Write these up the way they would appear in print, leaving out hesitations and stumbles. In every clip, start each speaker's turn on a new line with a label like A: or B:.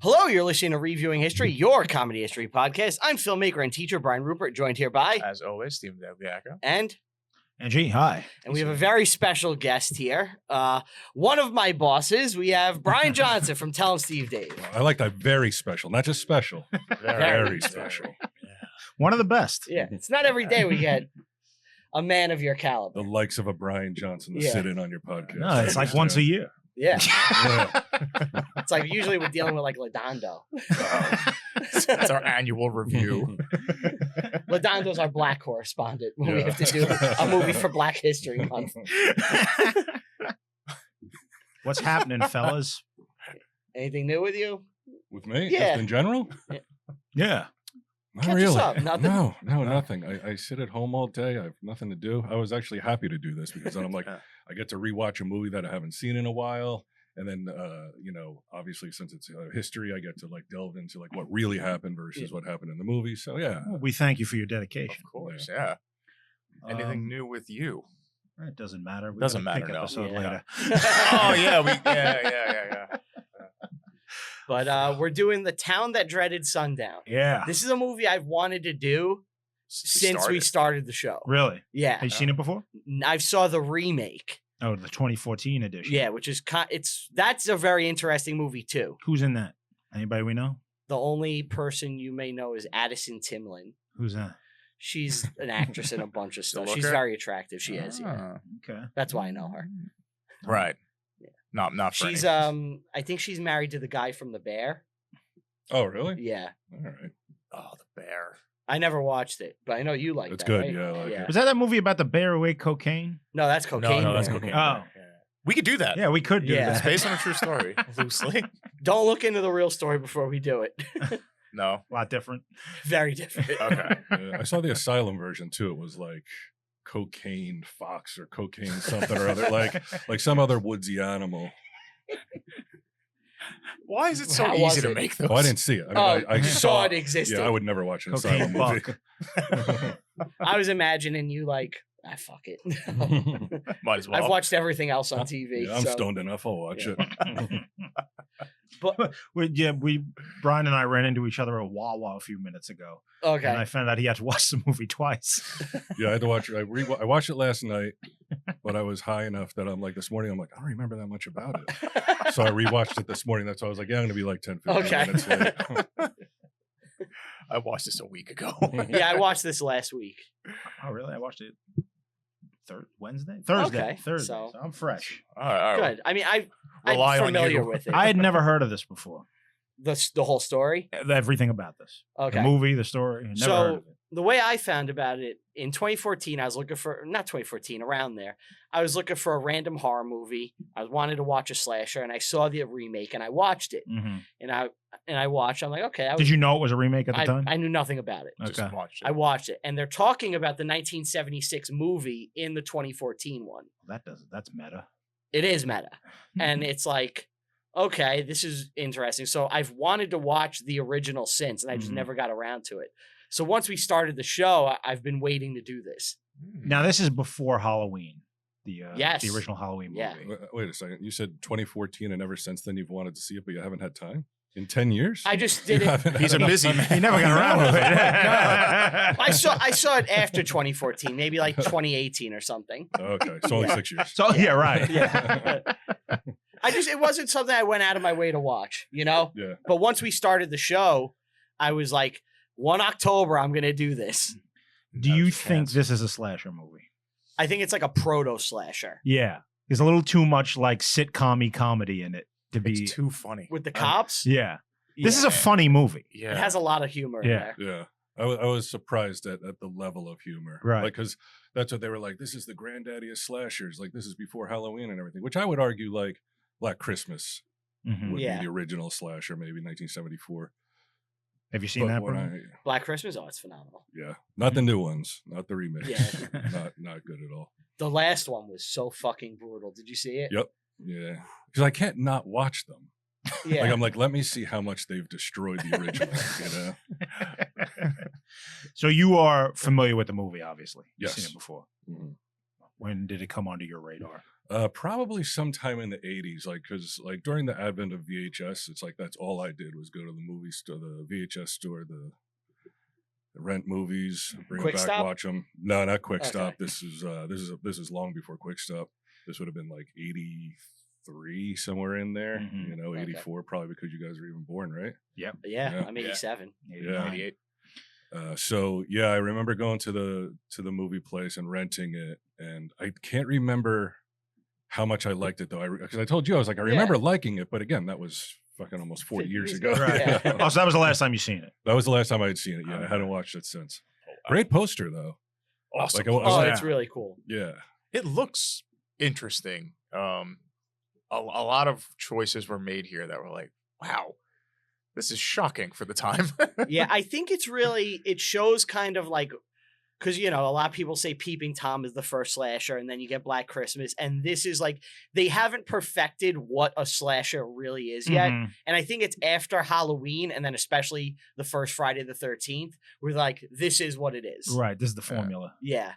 A: Hello, you're listening to Reviewing History, your comedy history podcast. I'm filmmaker and teacher Brian Rupert, joined here by...
B: As always, Stephen Dagliaco.
A: And...
C: Angie, hi.
A: And we have a very special guest here. One of my bosses, we have Bryan Johnson from Tell 'em Steve Dave.
D: I like that. Very special. Not just special. Very special.
C: Yeah. One of the best.
A: Yeah, it's not every day we get a man of your caliber.
D: The likes of a Bryan Johnson to sit in on your podcast.
C: No, it's like once a year.
A: Yeah.
D: Yeah.
A: It's like usually we're dealing with like Ladondo.
B: That's our annual review.
A: Ladondo's our black correspondent when we have to do a movie for Black History Month.
C: What's happening, fellas?
A: Anything new with you?
D: With me?
A: Yeah.
D: Just in general?
C: Yeah.
D: Not
A: Catch us
D: really.
A: up. Nothing?
D: No, nothing. I sit at home all day. I have nothing to do. I was actually happy to do this because then I'm like, I get to rewatch a movie that I haven't seen in a while. And then, obviously since it's history, I get to like delve into like what really happened versus what happened in the movie. So yeah.
C: We thank you for your dedication.
B: Of course, yeah. Anything new with you?
C: It doesn't matter. We
B: Doesn't
C: got a
B: matter,
C: pick
B: no.
C: episode
A: Yeah.
C: later.
B: Oh, yeah.
A: But we're doing The Town That Dreaded Sundown.
C: Yeah.
A: This is a movie I've wanted to do since we started the show.
C: Really?
A: Yeah.
C: Have you seen it before?
A: I saw the remake.
C: Oh, the 2014 edition.
A: Yeah, which is that's a very interesting movie too.
C: Who's in that? Anybody we know?
A: The only person you may know is Addison Timlin.
C: Who's that?
A: She's an actress in a bunch of stuff.
B: The
A: She's
B: looker?
A: very attractive. She is. Yeah.
C: Okay.
A: That's why I know her.
B: Right.
A: Yeah.
B: Not for
A: She's
B: any.
A: I think she's married to the guy from The Bear.
D: Oh, really?
A: Yeah.
D: All right.
B: Oh, the bear.
A: I never watched it, but I know you like
D: It's
A: that.
D: good,
A: Right?
D: yeah, I like it.
C: Was that movie about the bear who ate cocaine?
A: No, that's cocaine.
B: No, that's
A: Bear.
B: cocaine.
C: Oh.
B: Yeah. We could do that.
C: Yeah, we could do
A: Yeah.
B: It's
C: that.
B: based on a true story, loosely.
A: Don't look into the real story before we do it.
B: No.
C: A lot different.
A: Very different.
B: Okay.
D: Yeah, I saw the Asylum version too. It was like cocaine fox or cocaine something or other, like some other woodsy animal.
B: Why is it so
A: How was
B: easy to
A: it?
B: make those?
D: Oh, I didn't see it. I mean, I
A: saw it existed.
D: Yeah, I would never watch an
C: Cocaine
D: Asylum
C: buck.
A: I was imagining you like, fuck it.
B: Might as well.
A: I've watched everything else on TV.
D: Yeah, I'm
A: so.
D: stoned enough. I'll watch
A: Yeah.
D: it.
A: But
C: Brian and I ran into each other at Wawa a few minutes ago.
A: okay.
C: And I found out he had to watch the movie twice.
D: Yeah, I had to watch it. I watched it last night, but I was high enough that I'm like, this morning, I'm like, I don't remember that much about it. So I rewatched it this morning. That's why I was like, yeah, I'm going to be like 10, 15
A: Okay.
D: minutes late.
B: I watched this a week ago.
A: Yeah, I watched this last week.
C: Oh, really? I watched it Wednesday? Thursday.
A: Okay,
C: Thursday.
A: so-
C: So I'm fresh.
B: All right.
A: Good. I mean, I'm
B: Rely on
A: familiar
B: you.
A: with it.
C: I had never heard of this before.
A: The whole story.
C: Everything about this.
A: Okay.
C: The movie, the story. Never
A: So-
C: heard of it.
A: The way I found about it in 2014, I was looking for not 2014, around there. I was looking for a random horror movie. I wanted to watch a slasher, and I saw the remake, and I watched it.
C: Mhm.
A: And I watched. I'm like, okay.
C: Did you know it was a remake at the time?
A: I knew nothing about it.
C: Okay.
B: Just watched it.
A: I watched it, and they're talking about the 1976 movie in the 2014 one.
C: That's meta.
A: It is meta, and it's like, okay, this is interesting. So I've wanted to watch the original since, and I just
C: Mhm.
A: never got around to it. So once we started the show, I've been waiting to do this.
C: Now this is before Halloween.
A: Yes.
C: The original Halloween movie.
A: Yeah.
D: Wait a second. You said 2014, and ever since then you've wanted to see it, but you haven't had time? In 10 years?
A: I just did it.
B: He's a busy man.
C: He never got around with it.
A: I saw it after 2014, maybe like 2018 or something.
D: Okay, so only 6 years.
C: So yeah, right.
A: Yeah. It wasn't something I went out of my way to watch, you know?
D: Yeah.
A: But once we started the show, I was like, 1 October, I'm going to do this.
C: Do you think this is a slasher movie?
A: I think it's like a proto slasher
C: Yeah. There's a little too much like sitcom-y comedy in it to be.
B: It's too funny.
A: with the cops.
C: Yeah. This is
A: Yeah.
C: a funny movie.
B: Yeah.
A: It has a lot of humor in
C: Yeah.
A: there.
D: Yeah. I was surprised at the level of humor.
C: Right.
D: Like, because that's what they were like, this is the granddaddy of slashers. Like, this is before Halloween and everything, which I would argue, like, Black Christmas
C: Mhm.
D: would
A: Yeah.
D: be the original slasher, maybe 1974.
C: Have you seen
D: But
C: that,
D: when
C: Brian?
A: Black Christmas, oh, it's phenomenal.
D: Yeah. Not the new ones, not the remakes.
A: Yeah.
D: not good at all.
A: The last one was so fucking brutal. Did you see it?
D: Yep. Yeah. Because I can't not watch them.
A: Yeah.
D: Like, I'm like, let me see how much they've destroyed the original, you know?
C: So you are familiar with the movie, obviously. You've
D: Yes.
C: seen it before.
D: Mhm.
C: When did it come onto your radar?
D: Probably sometime in the 80s, like, because like during the advent of VHS, it's like that's all I did was go to the movie store, the VHS store, the rent movies, bring
A: Quick
D: them back,
A: Stop?
D: watch them. No, not Quick
A: Okay.
D: Stop. This is long before Quick Stop. This would have been like 83, somewhere in there.
C: Mhm.
D: You know,
A: Okay.
D: 84, probably because you guys were even born, right?
A: Yeah,
D: Yeah.
A: I'm 87.
D: Yeah.
B: 88.
D: So yeah, I remember going to the movie place and renting it, and I can't remember how much I liked it though. Because I told you I was like, I remember liking it, but again, that was fucking almost 40 years ago.
C: Right.
A: Yeah.
C: Oh, so that was the last time you seen it.
D: That was the last time I had seen it. Yeah, I hadn't watched it since. Great poster though.
B: Awesome.
D: Like,
A: Oh,
C: yeah.
A: it's really cool.
D: Yeah.
B: It looks interesting. A lot of choices were made here that were like, wow, this is shocking for the time.
A: Yeah, I think it shows kind of like, because, a lot of people say Peeping Tom is the first slasher, and then you get Black Christmas, and this is like, they haven't perfected what a slasher really is yet.
C: Mhm.
A: And I think it's after Halloween, and then especially the first Friday the 13th, where like, this is what it is.
C: Right. This is the formula.
A: Yeah.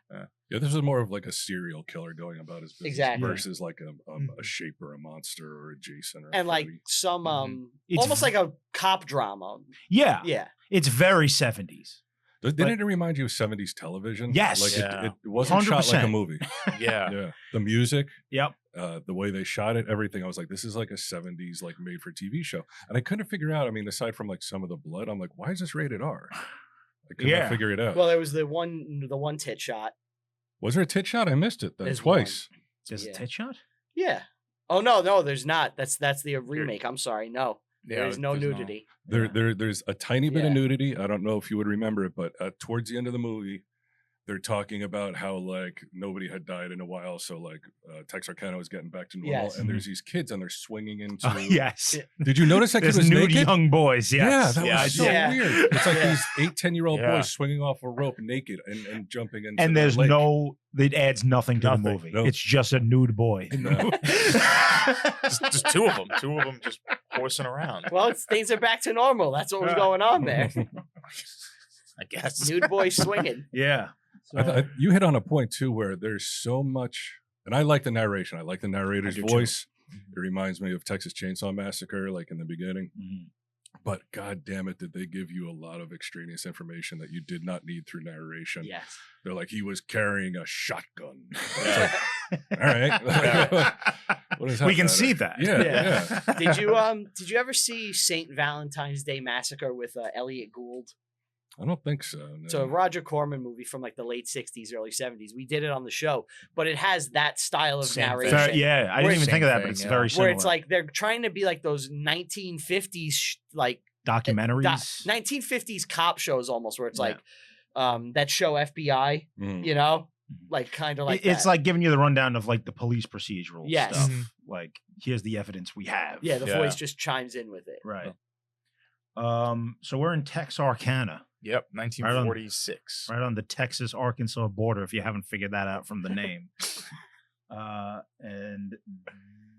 D: Yeah, this is more of like a serial killer going about his business
A: Exactly.
D: versus like a shape or a monster or a Jason or a
A: And like
D: Freddy.
A: some,
C: It's
A: almost like a cop drama.
C: Yeah.
A: Yeah.
C: It's very 70s.
D: Didn't it remind you of 70s television?
C: Yes.
D: Like
B: Yeah.
D: it wasn't shot like a
C: 100%.
D: movie.
B: Yeah.
D: Yeah. The music,
C: Yep.
D: the way they shot it, everything. I was like, this is like a 70s like made for TV show. And I couldn't figure out, I mean, aside from like some of the blood, I'm like, why is this rated R? I could
C: Yeah.
D: not figure it out.
A: Well, there was the one tit shot.
D: Was there a tit shot? I missed it then
A: There's
D: twice.
C: There's
A: Yeah.
C: a tit shot?
A: Yeah. Oh no, there's not. That's the remake. I'm sorry. No.
B: Yeah,
A: There's no
B: there's no-
A: nudity.
D: There's a tiny bit of
A: Yeah.
D: nudity. I don't know if you would remember it, but towards the end of the movie, they're talking about how like nobody had died in a while, so like Texarkana was getting back to normal,
A: Yes.
D: and there's these kids and they're swinging into.
C: Oh, yes.
D: Did you notice that kid
C: There's
D: was
C: nude
D: naked?
C: young boys. Yes.
D: Yeah, that
B: Yeah, I
D: was so
B: did.
A: Yeah.
D: weird. It's like
A: Yeah.
D: these 8-10-year-old
B: Yeah.
D: boys swinging off a rope naked and jumping into.
C: And
D: the
C: there's
D: lake.
C: it adds nothing to
B: Nothing.
C: the movie.
D: Nope.
C: It's just a nude boy.
D: No.
B: just two of them. Two of them just horsing around.
A: Well, things are back to normal. That's what was
B: Yeah.
A: going on there.
B: I guess.
A: Nude boy swinging.
C: Yeah.
D: You hit on a point too, where there's so much, and I like the narration. I like the narrator's
B: I do too.
D: voice. It reminds me of Texas Chainsaw Massacre, like in the beginning.
C: Mhm.
D: But god damn it, did they give you a lot of extraneous information that you did not need through narration?
A: Yes.
D: They're like, he was carrying a shotgun. It's
B: Yeah.
D: like, all right. What does that
C: We can
D: matter?
C: see that.
D: Yeah,
A: Yeah.
D: yeah.
A: Did you ever see Saint Valentine's Day Massacre with Elliot Gould?
D: I don't think so. No.
A: It's a Roger Corman movie from like the late 60s, early 70s. We did it on the show, but it has that style of
B: Same thing.
A: narration.
C: Yeah, I
A: Where
C: didn't even think of that, but it's
B: same thing,
C: very
B: yeah.
C: similar.
A: Where it's like they're trying to be like those 1950s like
C: documentaries.
A: 1950s cop shows almost, where it's
C: Yeah.
A: like that show FBI,
D: Mhm.
A: like kind of like
C: It's
A: that.
C: like giving you the rundown of like the police procedural
A: Yes.
C: stuff.
B: Mhm.
C: Like, here's the evidence we have.
A: yeah, the
B: Yeah.
A: voice just chimes in with it.
C: Right. So we're in Texarkana,
B: Yep, 1946.
C: right on the Texas-Arkansas border, if you haven't figured that out from the name. And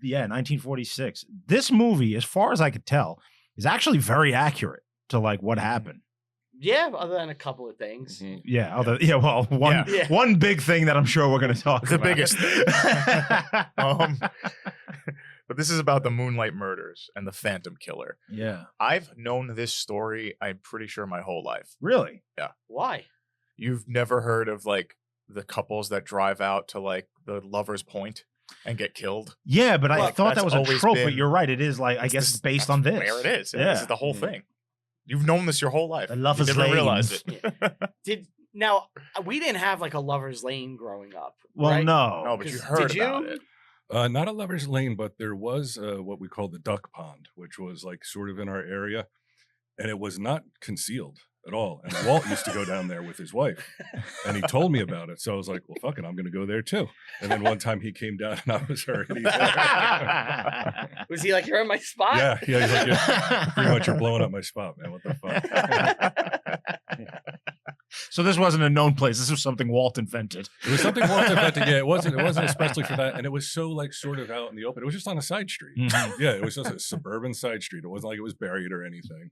C: yeah, 1946. This movie, as far as I could tell, is actually very accurate to like what happened.
A: Yeah, other than a couple of things.
D: Mhm.
C: Yeah. One
A: Yeah.
C: one big thing that I'm sure we're going to talk
B: The
C: about.
B: biggest thing. But this is about the Moonlight Murders and the Phantom Killer.
C: Yeah.
B: I've known this story, I'm pretty sure, my whole life.
C: Really?
A: Why?
B: You've never heard of like the couples that drive out to like the Lover's Point and get killed?
C: Yeah, but I
B: Well,
C: thought that
B: that's
C: was a
B: always
C: trope. But
B: been-
C: you're right. It is like, I guess it's based on this.
B: Where it is.
C: Yeah.
B: This is the whole thing. You've known this your whole life.
C: The
B: You
C: Lover's
B: never
C: Lane.
B: realized it.
A: We didn't have like a Lover's Lane growing up.
C: Well,
A: right?
C: no.
B: No, but you
A: 'Cause
B: heard
A: did
B: about
A: you?
B: it.
D: Not a lover's lane, but there was what we call the duck pond, which was like sort of in our area, and it was not concealed at all. And Walt used to go down there with his wife, and he told me about it. So I was like, "Well, fuck it, I'm going to go there too." And then one time he came down, and I was already there.
A: Was he like, you're in my spot?
D: yeah, he's like, "Yeah, pretty much you're blowing up my spot, man. What the fuck?"
C: So this wasn't a known place. This was something Walt invented.
D: It was something Walt invented. Yeah, it wasn't especially for that, and it was so like sort of out in the open. It was just on a side street.
C: Mhm.
D: Yeah, it was just a suburban side street. It wasn't like it was buried or anything.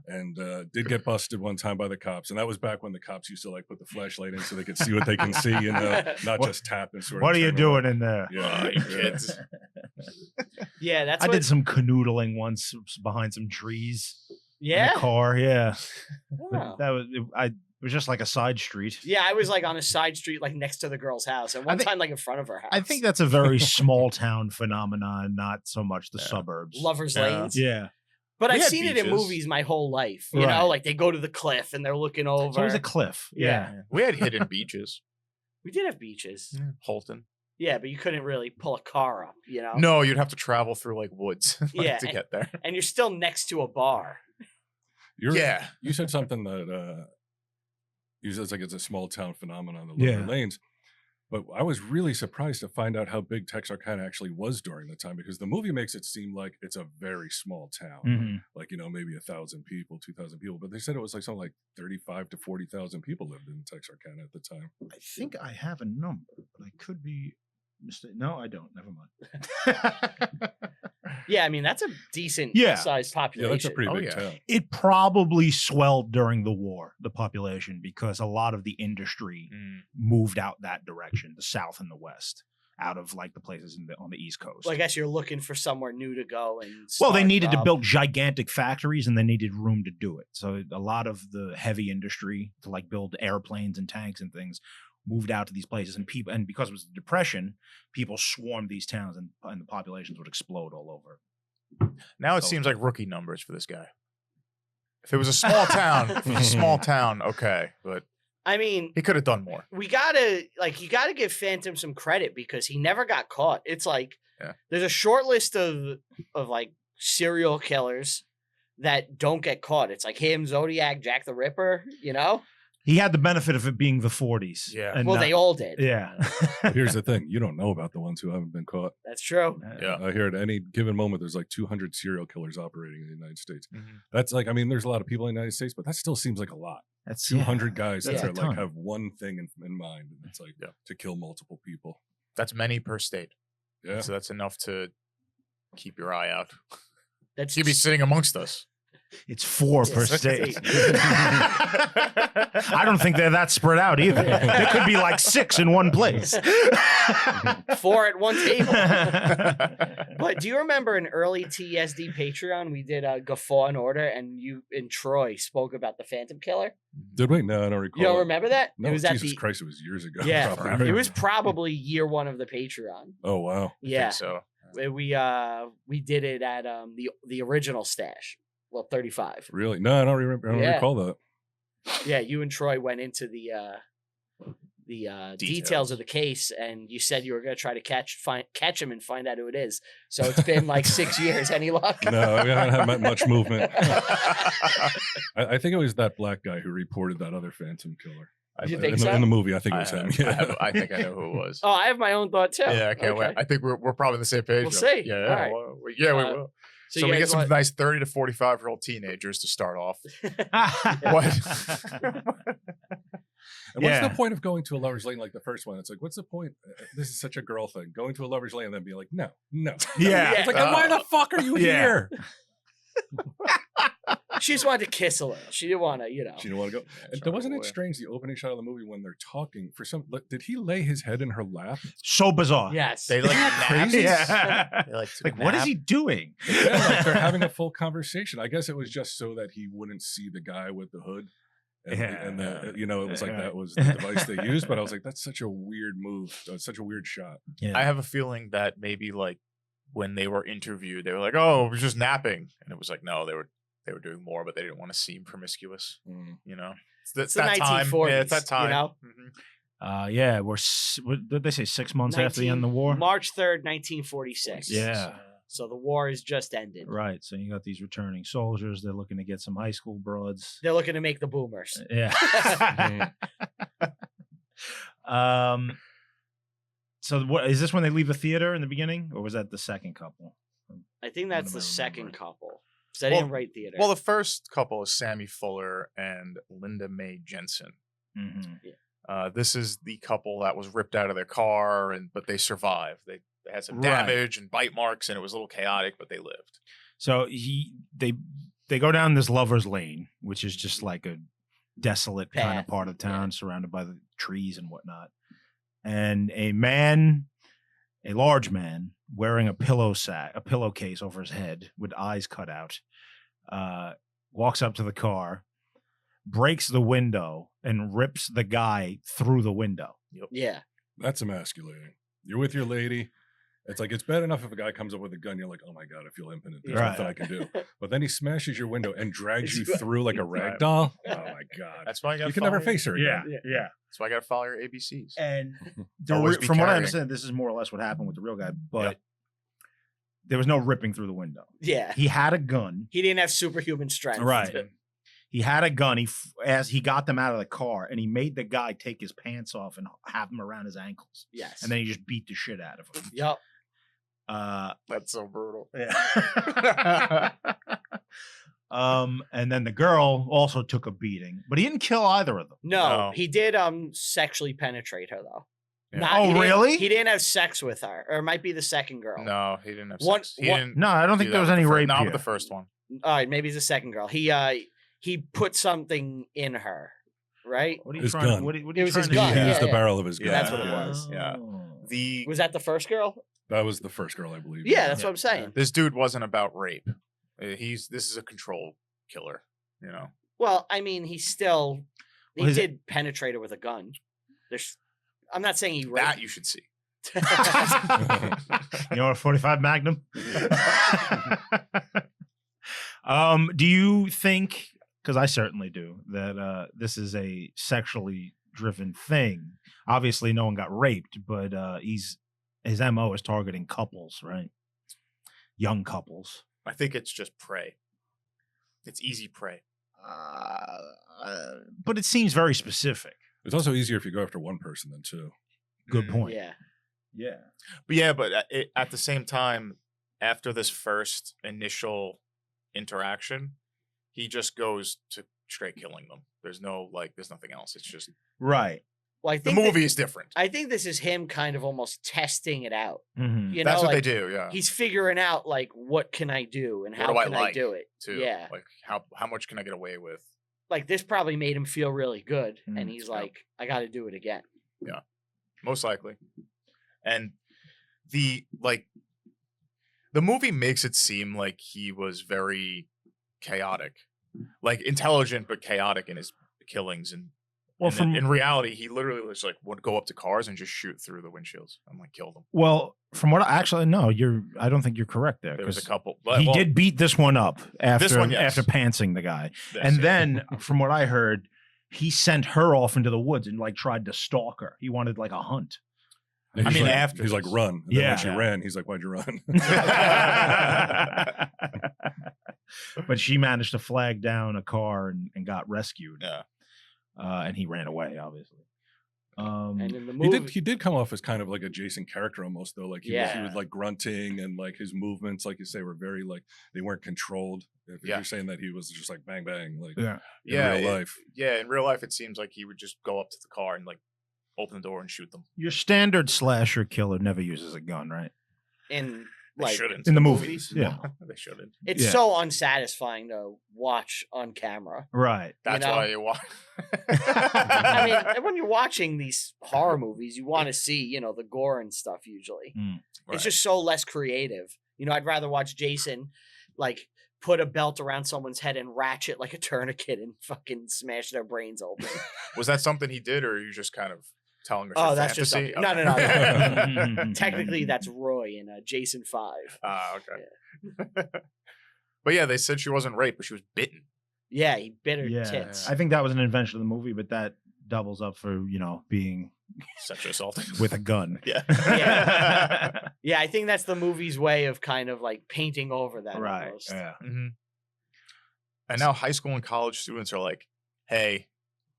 D: And did get busted one time by the cops, and that was back when the cops used to like put the flashlight in so they could see what they can see, not
C: What-
D: just tap and sort of.
C: What are you
D: turn
C: doing
D: around.
C: in there?
D: Yeah,
B: you
D: yeah.
B: kids.
A: Yeah, that's
C: I
A: what,
C: did some canoodling once behind some trees
A: yeah.
C: in a car. Yeah, but
A: Oh.
C: that was it was just like a side street.
A: Yeah, I was like on a side street, like next to the girl's house, and one
C: think-
A: time like in front of her house.
C: I think that's a very small town phenomenon, not so much the suburbs.
A: Lovers
B: Yeah.
A: Lanes.
C: Yeah,
A: But
B: We
A: I've
B: had
A: seen it in
B: beaches.
A: movies my whole life. You
C: Right.
A: know, like they go to the cliff and they're looking over.
C: it's always a cliff.
A: Yeah.
C: Yeah.
B: We had hidden beaches.
A: We did have beaches.
B: Holton.
A: Yeah, but you couldn't really pull a car up, you know?
B: No, you'd have to travel through like woods
A: Yeah,
B: to get there.
A: And you're still next to a bar.
B: Yeah.
D: You said something that you said it's like it's a small town phenomenon, the Lover
C: Yeah.
D: Lanes. But I was really surprised to find out how big Texarkana actually was during the time, because the movie makes it seem like it's a very small town,
C: Mhm.
D: like maybe 1,000 people, 2,000 people. But they said it was like something like 35 to 40,000 people lived in Texarkana at the time.
C: I think I have a number, but I could be mistaken. No, I don't. Never mind.
A: Yeah, I mean, that's a decent
C: Yeah.
A: sized
D: Yeah,
A: population.
D: that's a pretty
B: Oh,
D: big
B: yeah.
D: town.
C: It probably swelled during the war, the population, because a lot of the industry moved out that direction, the South and the West, out of like the places on the East Coast.
A: Well, I guess you're looking for somewhere new to go and
C: Well, they
A: start
C: needed to
A: up.
C: build gigantic factories and they needed room to do it. So a lot of the heavy industry to like build airplanes and tanks and things moved out to these places, and because it was the Depression, people swarmed these towns and the populations would explode all over.
B: Now it
C: So-
B: seems like rookie numbers for this guy. If it was a small town, okay, but
A: I mean,
B: he could have done more.
A: you gotta give Phantom some credit because he never got caught. It's like
B: Yeah.
A: there's a short list of like serial killers that don't get caught. It's like him, Zodiac, Jack the Ripper, you know?
C: He had the benefit of it being the 40s.
B: Yeah.
C: and
A: Well,
C: not-
A: they all did.
C: Yeah.
D: But here's the thing: you don't know about the ones who haven't been caught.
A: That's true.
B: Yeah.
D: I hear at any given moment there's like 200 serial killers operating in the United States.
B: Mhm.
D: That's like, I mean, there's a lot of people in the United States, but that still seems like a lot.
C: That's
D: 200 guys
C: That's
D: that
C: a
D: are like
C: ton.
D: have one thing in mind, and it's like
B: Yeah.
D: to kill multiple people.
B: That's many per state.
D: Yeah,
B: So that's enough to keep your eye out.
A: That's
B: You'd be sitting amongst us.
C: It's 4 per
A: Yes.
C: state. I don't think they're that spread out either. There could be like 6 in one place.
A: 4 at one table. But do you remember an early TESD Patreon? We did a Guffaw in Order, and you and Troy spoke about the Phantom Killer.
D: did we? No, I don't recall.
A: You don't
D: it.
A: remember that?
D: No,
A: it was
D: Jesus
A: at the
D: Christ, it was years ago.
A: Yeah,
D: probably.
A: it was probably year 1 of the Patreon.
D: Oh wow.
A: Yeah,
B: So
A: we did it at the original stash. Well, 35.
D: Really? No, I don't remember. I don't
A: Yeah.
D: recall that.
A: Yeah, you and Troy went into the details of the case, and you said you were going to try to catch him and find out who it is. So it's been like 6 years. Any luck?
D: No, we haven't had much movement. I think it was that black guy who reported that other Phantom killer.
A: You
B: I,
A: think
D: in,
A: so?
D: in the movie, I think it was him.
B: I think I know who it was.
A: Oh, I have my own thought too.
B: Yeah, I can't wait.
A: Okay.
B: I think we're probably on the same page.
A: We'll
B: though.
A: see.
B: Yeah,
A: All right.
B: we
A: Uh,
B: will.
A: So,
B: So
A: you
B: we get
A: guys
B: some
A: want-
B: nice 30 to 45-year-old teenagers to start off. What?
D: And what's
C: Yeah.
D: the point of going to a lover's lane like the first one? It's like, what's the point? This is such a girl thing. Going to a lover's lane and then being like, no.
C: Yeah.
D: It's like, then why the fuck are you
C: Yeah.
D: here?
A: She just wanted to kiss a little. She didn't want to, you know.
D: She didn't want to go. And
B: Sorry,
D: wasn't it
B: boy.
D: strange the opening shot of the movie when they're talking? Did he lay his head in her lap?
C: So bizarre.
A: Yes.
B: They like nap.
D: crazy?
C: Yeah.
B: They like, took
C: Like,
B: a
C: what is
B: nap.
C: he doing?
D: Yeah, like they're having a full conversation. I guess it was just so that he wouldn't see the guy with the hood. And, it was like
C: Yeah.
D: that was the device they used. But I was like, that's such a weird move, such a weird shot.
C: Yeah.
B: I have a feeling that maybe like when they were interviewed, they were like, "Oh, it was just napping," and it was like, no, they were doing more, but they didn't want to seem promiscuous.
D: Mm.
B: You know,
A: It's the
B: that time.
A: 1940s.
B: Yeah, it's that time.
A: You know?
B: Mhm.
C: Yeah, what did they say? 6 months after the end of the war?
A: March 3rd, 1946.
C: Yeah.
A: So the war has just ended.
C: Right. So you got these returning soldiers. They're looking to get some high school broads.
A: They're looking to make the boomers.
C: Yeah. So what is this when they leave the theater in the beginning, or was that the second couple?
A: I think that's the
C: am I
A: second
C: remembering?
A: couple. Because I
B: Well-
A: didn't write theater.
B: Well, the first couple is Sammy Fuller and Linda Mae Jensen.
C: Mm-hmm.
B: This is the couple that was ripped out of their car, but they survived. They had some damage and bite marks, and it was a little chaotic, but they lived.
C: So they go down this lover's lane, which is just like a desolate kind of part of town, surrounded by the trees and whatnot. And a large man, wearing a pillowcase over his head with eyes cut out, walks up to the car, breaks the window, and rips the guy through the window.
B: Yep.
A: Yeah.
D: That's emasculating. You're with your lady. It's like, it's bad enough if a guy comes up with a gun, you're like, oh my God, I feel impotent. There's nothing I can do. But then he smashes your window and drags you through like a rag doll. Oh my God.
B: That's why
D: you can never face her again.
C: Yeah.
B: That's why I got to follow your ABCs.
C: And
B: Always be
C: from what I
B: carrying.
C: understand, this is more or less what happened with the real guy, but there was no ripping through the window.
A: Yeah.
C: He had a gun.
A: He didn't have superhuman strength.
C: Right. He had a gun. As he got them out of the car, and he made the guy take his pants off and have him around his ankles.
A: Yes.
C: And then he just beat the shit out of him.
A: Yep.
B: That's so brutal.
C: Yeah. And then the girl also took a beating, but he didn't kill either of them.
A: No, he did sexually penetrate her though.
B: Yeah.
C: Really?
A: He didn't have sex with her, or it might be the second girl.
B: No, he didn't have sex. He didn't
C: No, I don't think
B: do
C: there was
B: that with
C: any
B: the
C: rape
B: Not
C: here.
B: with the first one.
A: All right, maybe it's the second girl. He put something in her, right?
C: What are you
D: His
C: trying?
D: gun.
C: What are you
A: It was
C: trying
A: his
C: to
A: gun,
D: He
C: say?
D: used the
A: yeah.
D: barrel of his gun.
A: That's what it was.
B: Yeah.
C: Oh.
A: Was that the first girl?
D: That was the first girl, I believe.
A: Yeah, that's what I'm saying.
B: This dude wasn't about rape. This is a control killer, you know.
A: Well, I mean, he
C: Well, his-
A: did penetrate her with a gun. I'm not saying he raped.
B: That you should see.
C: You know, a 45 Magnum. Do you think? Because I certainly do that. This is a sexually driven thing. Obviously, no one got raped, but his MO is targeting couples, right? Young couples.
B: I think it's just prey. It's easy prey.
C: But it seems very specific.
D: It's also easier if you go after one person than two.
C: Good point.
A: Yeah.
C: Yeah.
B: But at the same time, after this first initial interaction, he just goes to straight killing them. There's nothing else. It's just
C: Right.
A: Well, I
B: the
A: think
B: movie is different.
A: I think this is him kind of almost testing it out.
C: Mm-hmm.
A: You know,
B: That's what
A: like,
B: they do. Yeah.
A: He's figuring out like what can I do and
B: What
A: how
B: do I
A: can I
B: like,
A: do it.
B: too.
A: Yeah.
B: Like how much can I get away with?
A: Like this probably made him feel really good, and he's
B: yeah.
A: like, I got to do it again.
B: Yeah, most likely. And the movie makes it seem like he was very chaotic, like intelligent but chaotic in his killings. And
C: Well,
B: in reality, he literally was like would go up to cars and just shoot through the windshields and like kill them.
C: Well, from what I don't think you're correct there.
B: There was a
C: 'cause
B: couple.
C: He did beat this one up after
B: yes.
C: after pantsing the guy.
B: this,
C: And
B: yeah.
C: then from what I heard, he sent her off into the woods and like tried to stalk her. He wanted like a hunt.
D: And
B: I
D: he's
B: mean,
D: like,
B: after
D: he's like,
B: this.
D: run. And then
C: Yeah.
D: when she ran, he's like, why'd you run?
C: But she managed to flag down a car and got rescued.
B: Yeah.
C: And he ran away, obviously.
A: And in the
D: He
A: movie,
D: did come off as kind of like a Jason character almost though. Like he
A: Yeah.
D: was like grunting and like his movements, like you say, were very like they weren't controlled. If
B: Yeah.
D: you're saying that he was just like bang bang, like
C: Yeah.
D: in real life.
B: Yeah, in real life, it seems like he would just go up to the car and like open the door and shoot them.
C: Your standard slasher killer never uses a gun, right?
A: in
B: They
A: like
B: shouldn't.
C: In the movies. Yeah.
B: They shouldn't.
A: it's
C: Yeah.
A: so unsatisfying to watch on camera.
C: Right.
B: That's
A: know?
B: why you watch.
A: I mean, when you're watching these horror movies, you want to see, the gore and stuff usually. It's just so less creative. I'd rather watch Jason like put a belt around someone's head and ratchet like a tourniquet and fucking smash their brains open.
B: Was that something he did, or are you just kind of telling us?
A: Oh,
B: your
A: that's just
B: fantasy?
A: something. No.
C: Mm-hmm.
A: Technically, that's Roy in Jason 5.
B: Okay. But yeah, they said she wasn't raped, but she was bitten.
A: Yeah, he bit her
C: Yeah.
A: tits.
C: I think that was an invention of the movie, but that doubles up for, being
B: Sexually assaulted.
C: with a gun.
B: Yeah.
A: Yeah, I think that's the movie's way of kind of like painting over that.
C: Right.
A: Almost.
C: Yeah.
B: Mm-hmm. And now high school and college students are like, hey,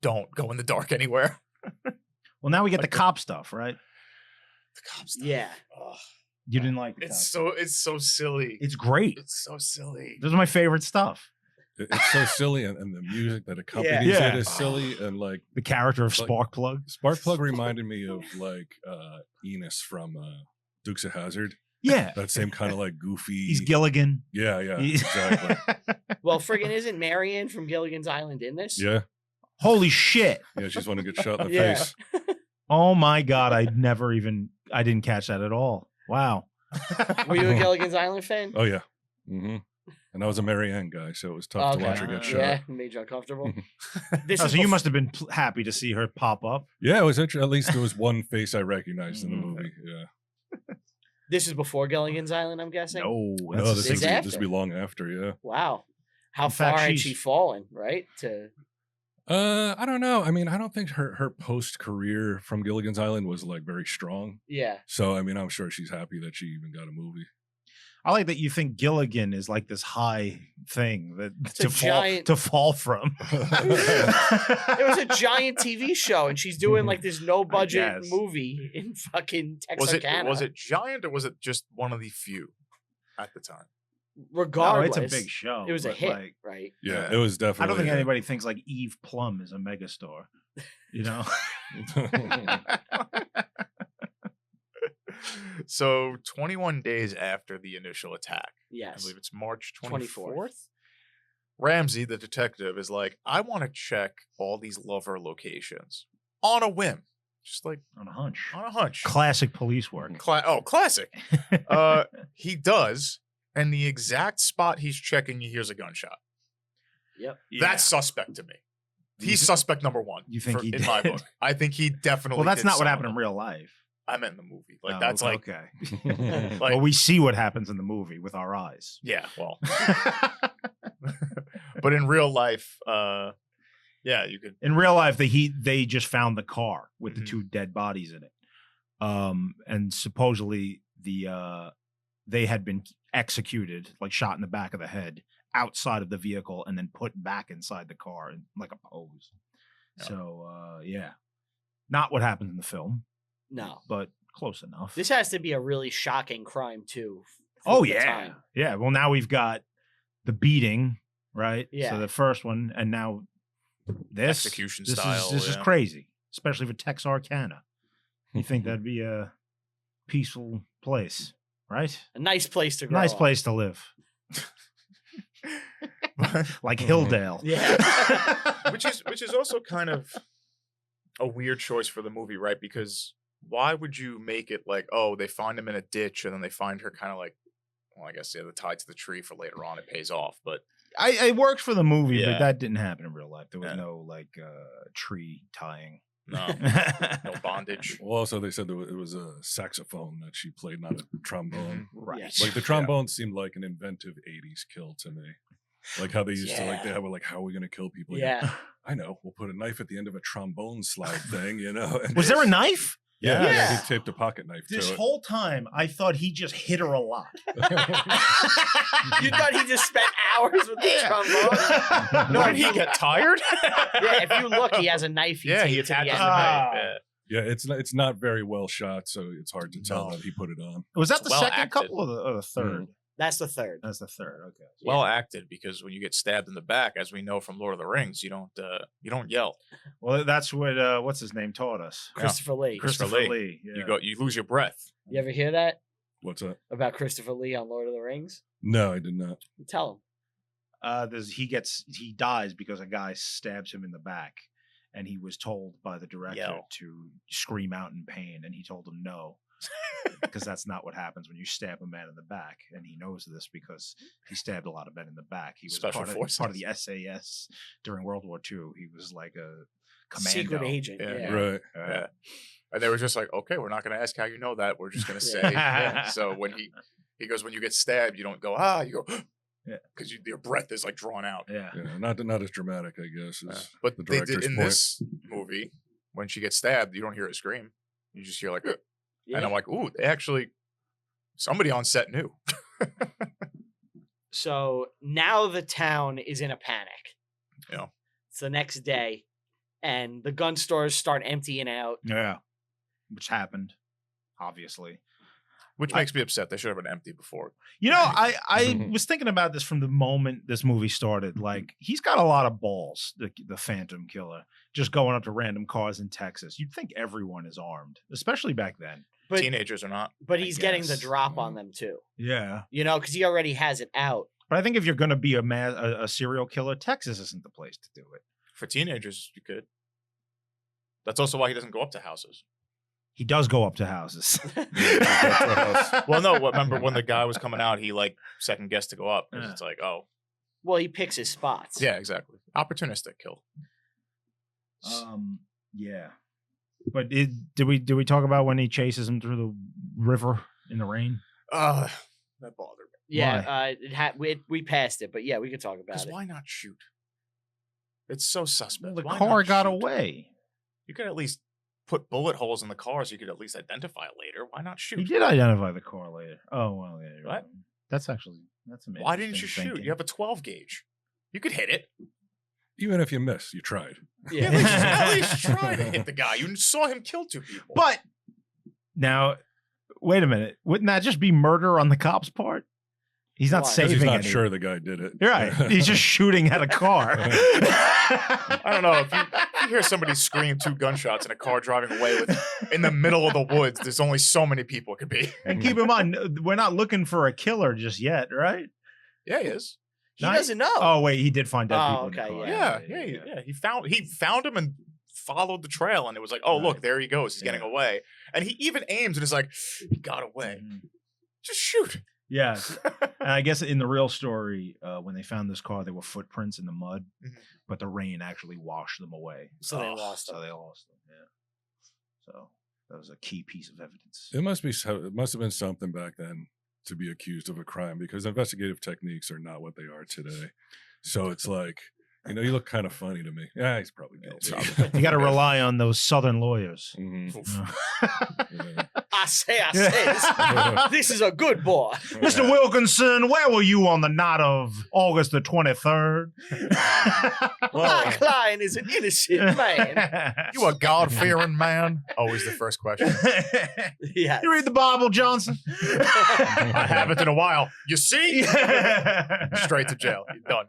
B: don't go in the dark anywhere.
C: Well, now we get
B: Like
C: the cop stuff, right?
B: The cop stuff.
A: Yeah.
B: Ugh.
C: You didn't like the
B: It's
C: cop.
B: so silly.
C: It's great.
B: It's so silly.
C: Those are my favorite stuff.
D: It's so silly, and the music that accompanies
C: Yeah.
D: it is silly, and like
C: The character of
D: Like-
C: Sparkplug.
D: Sparkplug reminded me of like Enos from Dukes of Hazzard.
C: Yeah.
D: That same kind of like goofy.
C: He's Gilligan.
D: Yeah, exactly.
A: Well, friggin' isn't Marianne from Gilligan's Island in this?
D: Yeah,
C: Holy shit.
D: yeah. She's one to get shot in the
A: Yeah.
D: face.
C: Oh my God. I didn't catch that at all. Wow.
A: Were you a Gilligan's Island fan?
D: Oh yeah. Mm-hmm. And I was a Marianne guy, so it was tough to watch her get shot.
A: Yeah, made you uncomfortable. This
C: Oh,
A: is
C: so you
A: bef-
C: must have been happy to see her pop up.
D: Yeah, it was at least there was one face I recognized in the movie. Yeah.
A: This is before Gilligan's Island, I'm guessing.
C: No,
D: No,
C: that's
D: this
C: a
A: is
D: would
A: after.
D: this would be long after. Yeah.
A: Wow. How
C: In fact,
A: far had
C: she's-
A: she fallen? Right to
D: I don't know. I mean, I don't think her post career from Gilligan's Island was like very strong.
A: yeah.
D: So I mean, I'm sure she's happy that she even got a movie.
C: I like that you think Gilligan is like this high thing that
A: It's a giant-
C: to fall from.
A: It was a giant TV show, and she's doing like this no budget
C: guess.
A: movie in fucking
B: Was
A: Texarkana.
B: it giant or was it just one of the few at the time?
C: No,
A: Regardless,
C: it's a big show.
A: It was a
C: but,
A: hit,
C: like,
A: right?
D: Yeah,
B: Yeah.
D: it was definitely.
C: I don't think anybody thinks like Eve Plum is a megastar. You know?
B: So 21 days after the initial attack, I
A: Yes.
B: believe it's March
A: 24th.
B: 24th. Ramsey, the detective, is like, I want to check all these lover locations on a whim, just like
C: On a hunch.
B: on a hunch.
C: Classic police work.
B: Classic. He does, and the exact spot he's checking, he hears a gunshot.
A: Yep.
B: That's suspect to me. He's suspect number one.
C: You think he
B: in my
C: did?
B: book? I think he definitely.
C: Well, that's
B: did
C: not what
B: some
C: happened
B: of
C: in
B: them.
C: real life.
B: I meant in the movie. Like
C: Oh,
B: that's like,
C: okay.
B: like
C: Well, we see what happens in the movie with our eyes.
B: yeah. Well, but in real life, yeah, you could.
C: In real life, they just found the car with the
B: Mhm.
C: 2 dead bodies in it, and supposedly they had been executed, like shot in the back of the head, outside of the vehicle, and then put back inside the car in like a pose.
B: Yeah.
C: So yeah, not what happens in the film,
A: No.
C: but close enough.
A: This has to be a really shocking crime too.
C: Oh
A: for the
C: yeah,
A: time.
C: yeah. Well, now we've got the beating, right?
A: Yeah.
C: So the first one, and now this
B: Execution
C: this
B: style,
C: This is
B: yeah.
C: crazy, especially for Texarkana. You think that'd be a peaceful place, right?
A: A nice place to grow
C: Nice
A: up.
C: place to live, like Hilldale.
A: Yeah.
B: which is also kind of a weird choice for the movie, right? Because why would you make it like, oh, they find him in a ditch and then they find her kind of like, well, I guess yeah, the tied to the tree for later on, it pays off, but
C: It works for the movie,
B: Yeah.
C: but that didn't happen in real life. There was
B: Yeah.
C: no like tree tying.
B: no, no bondage.
D: Well, also they said it was a saxophone that she played, not a trombone.
C: Right.
A: Yes.
D: Like the trombone seemed like an inventive '80s kill to me. Like how they used to like they
A: Yeah.
D: have like, how are we gonna kill people?
A: Yeah.
D: I know. We'll put a knife at the end of a trombone slide thing, you know. And
C: Was there a knife?
D: Yeah,
A: Yeah.
D: he taped a pocket knife
C: This
D: to it.
C: whole time, I thought he just hit her a lot.
A: You thought he just spent hours with the trombone?
B: No, did he get tired?
A: Yeah, if you look, he has a knife.
B: Yeah, he
A: taped to the
B: attaches
A: end
B: the
A: of it.
B: knife.
C: Ah.
B: Yeah.
D: Yeah, it's not very well shot, so it's hard to tell
C: No.
D: that he put it on.
C: Was that
B: It's
C: the
B: well
C: second
B: acted.
C: couple or the third?
A: That's the third.
C: That's the third. Okay.
B: Well acted, because when you get stabbed in the back, as we know from Lord of the Rings, you don't yell.
C: Well, that's what what's his name taught us.
A: Christopher Lee.
B: Christopher Lee.
C: Yeah.
B: You lose your breath.
A: You ever hear that
D: What's that?
A: about Christopher Lee on Lord of the Rings?
D: No, I did not.
A: Tell him.
C: He dies because a guy stabs him in the back, and he was told by the director
B: Yell.
C: to scream out in pain, and he told him no. Because that's not what happens when you stab a man in the back, and he knows this because he stabbed a lot of men in the back. He was
B: Special
C: part of the
B: forces.
C: SAS during World War II. He was like a commando.
A: Secret agent.
B: Yeah.
A: Yeah.
D: Right.
B: Yeah. And they were just like, okay, we're not going to ask how you know that. We're just going to say.
C: Yeah.
B: Yeah. So when he goes, when you get stabbed, you don't go, you go,
C: Yeah.
B: because your breath is like drawn out.
C: Yeah.
D: Yeah, not as dramatic, I guess. As
B: But
D: the
B: they did
D: director's
B: in
D: point.
B: this movie, when she gets stabbed, you don't hear her scream. You just hear like,
A: Yeah.
B: and I'm like, ooh, they actually, somebody on set knew.
A: So now the town is in a panic.
B: Yeah.
A: It's the next day, and the gun stores start emptying out.
C: Yeah. Which happened, obviously.
B: Which makes me upset. They should have been empty before.
C: You know, I was thinking about this from the moment this movie started. Like, he's got a lot of balls, the Phantom Killer, just going up to random cars in Texas. You'd think everyone is armed, especially back then.
A: But
B: Teenagers are not.
A: But he's getting the
C: guess.
A: drop on them too.
C: Yeah.
A: You know, because he already has it out.
C: But I think if you're going to be a serial killer, Texas isn't the place to do it.
B: For teenagers, you could. That's also why he doesn't go up to houses.
C: He does go up to houses.
B: Well, no. Remember when the guy was coming out, he like second guessed to go up. 'Cause it's like, oh,
A: Well, he picks his spots.
B: yeah, exactly. Opportunistic kill.
C: Yeah. But did we talk about when he chases him through the river in the rain?
B: That bothered me.
A: Yeah, we passed it, but yeah, we could talk about
B: Because
A: it.
B: why not shoot? It's so suspect.
C: Well, the
B: Why
C: car
B: not
C: got
B: shoot?
C: away.
B: You could at least put bullet holes in the car so you could at least identify it later. Why not shoot?
C: He did identify the car later. Oh, well, yeah. you're
B: What?
C: right. That's amazing.
B: Why didn't you shoot? You have a 12 gauge. You could hit it.
D: Even if you miss, you tried.
B: Yeah. At least try to hit the guy. You saw him kill 2 people.
C: But now, wait a minute. Wouldn't that just be murder on the cop's part? He's not
A: Why? 'Cause
C: saving
D: He's not
C: any-
D: sure the guy did it.
C: You're right. He's just shooting at a car.
B: I don't know. If you hear somebody scream 2 gunshots in a car driving away in the middle of the woods, there's only so many people it could be.
C: And keep in mind, we're not looking for a killer just yet, right?
B: Yeah, he is.
A: He doesn't know.
C: Oh, wait, he did find dead people.
A: okay,
C: in the car.
B: Yeah. He found him and followed the trail, and it was like, oh, look, there he goes. He's getting away. And he even aims and is like, he got away.
C: Mhm.
B: Just shoot.
C: Yeah. And I guess in the real story, when they found this car, there were footprints in the mud, but the rain actually washed them away.
A: So they lost
C: So
A: them.
C: they lost them. Yeah. So that was a key piece of evidence.
D: It must have been something back then to be accused of a crime, because investigative techniques are not what they are today. So it's like, you look kind of funny to me. Yeah, he's probably guilty.
C: You got to rely on those Southern lawyers.
D: Mhm. Yeah.
A: I say, this is a good boy.
C: Mr. Wilkinson, where were you on the night of August the 23rd?
A: My client is an innocent man.
B: You a God-fearing man? Always the first question.
A: Yeah.
C: You read the Bible, Johnson?
B: I haven't in a while. You see? Straight to jail. You're done.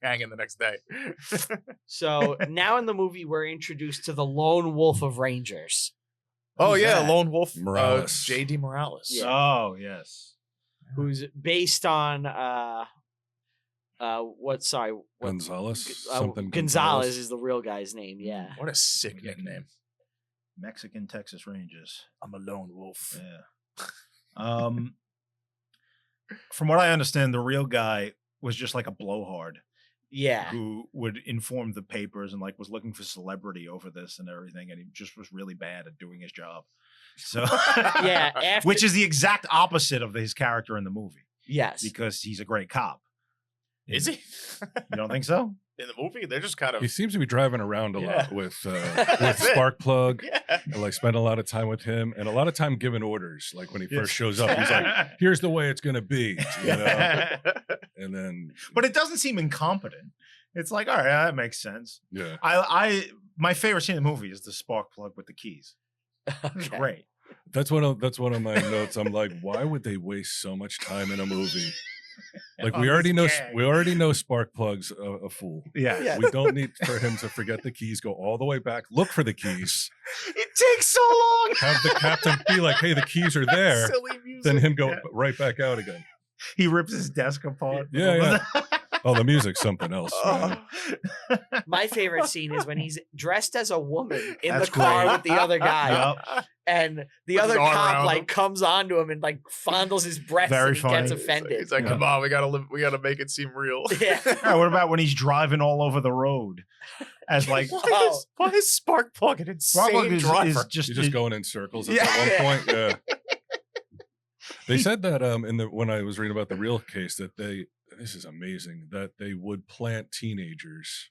B: Hanging the next day.
A: So now in the movie, we're introduced to the lone wolf of Rangers.
B: Oh,
A: Who's
B: yeah.
A: that?
B: Lone Wolf.
D: Morales.
B: J.D. Morales.
A: Yeah.
C: Oh, yes.
A: Who's based on
D: Gonzalez?
A: Gonzalez is the real guy's name. Yeah.
B: What a sick nickname.
C: Mexican Texas Rangers.
B: I'm a lone wolf.
C: Yeah. From what I understand, the real guy was just like a blowhard
A: Yeah.
C: who would inform the papers and like was looking for celebrity over this and everything, and he just was really bad at doing his job. So
A: Yeah. After,
C: which is the exact opposite of his character in the movie,
A: yes.
C: because he's a great cop.
B: Is he?
C: You don't think so?
B: In the movie, they're just kind of.
D: He seems to be driving around a lot with
B: That's it.
D: Sparkplug.
B: Yeah.
D: And like spend a lot of time with him, and a lot of time giving orders. Like when he first shows up, he's like, "Here's the way it's gonna be," and then
C: But it doesn't seem incompetent. It's like, all right, that makes sense.
D: yeah,
C: My favorite scene in the movie is the spark plug with the keys. It's
A: Okay.
C: great.
D: that's one of my notes. I'm like, why would they waste so much time in a movie? Like
C: On
D: we already know,
C: this gag.
D: Sparkplug's a fool.
C: Yeah.
A: Yeah.
D: We don't need for him to forget the keys. Go all the way back, look for the keys.
C: It takes so long.
D: Have the captain be like, "Hey, the keys are there."
B: Silly music.
D: Then him go right back out again.
C: He rips his desk apart.
D: Yeah. Oh, the music's something else. man.
A: My favorite scene is when he's dressed as a woman in
C: That's
A: the car
C: great.
A: with the other guy.
C: Yep.
A: And the
B: Puts his
A: other
B: arm
A: cop
B: around
A: like
B: him.
A: comes onto him and like fondles his breast
C: Very
A: and he
C: funny.
A: gets offended.
B: He's like,
C: Yeah.
B: come on, we gotta make it seem real.
A: Yeah.
C: Yeah, what about when he's driving all over the road as like
B: Why is Sparkplug an insane
C: Sparkplug
B: driver?
C: is just,
D: You're just going in circles at
C: Yeah.
D: that one point. Yeah. They said that when I was reading about the real case that this is amazing, that they would plant teenagers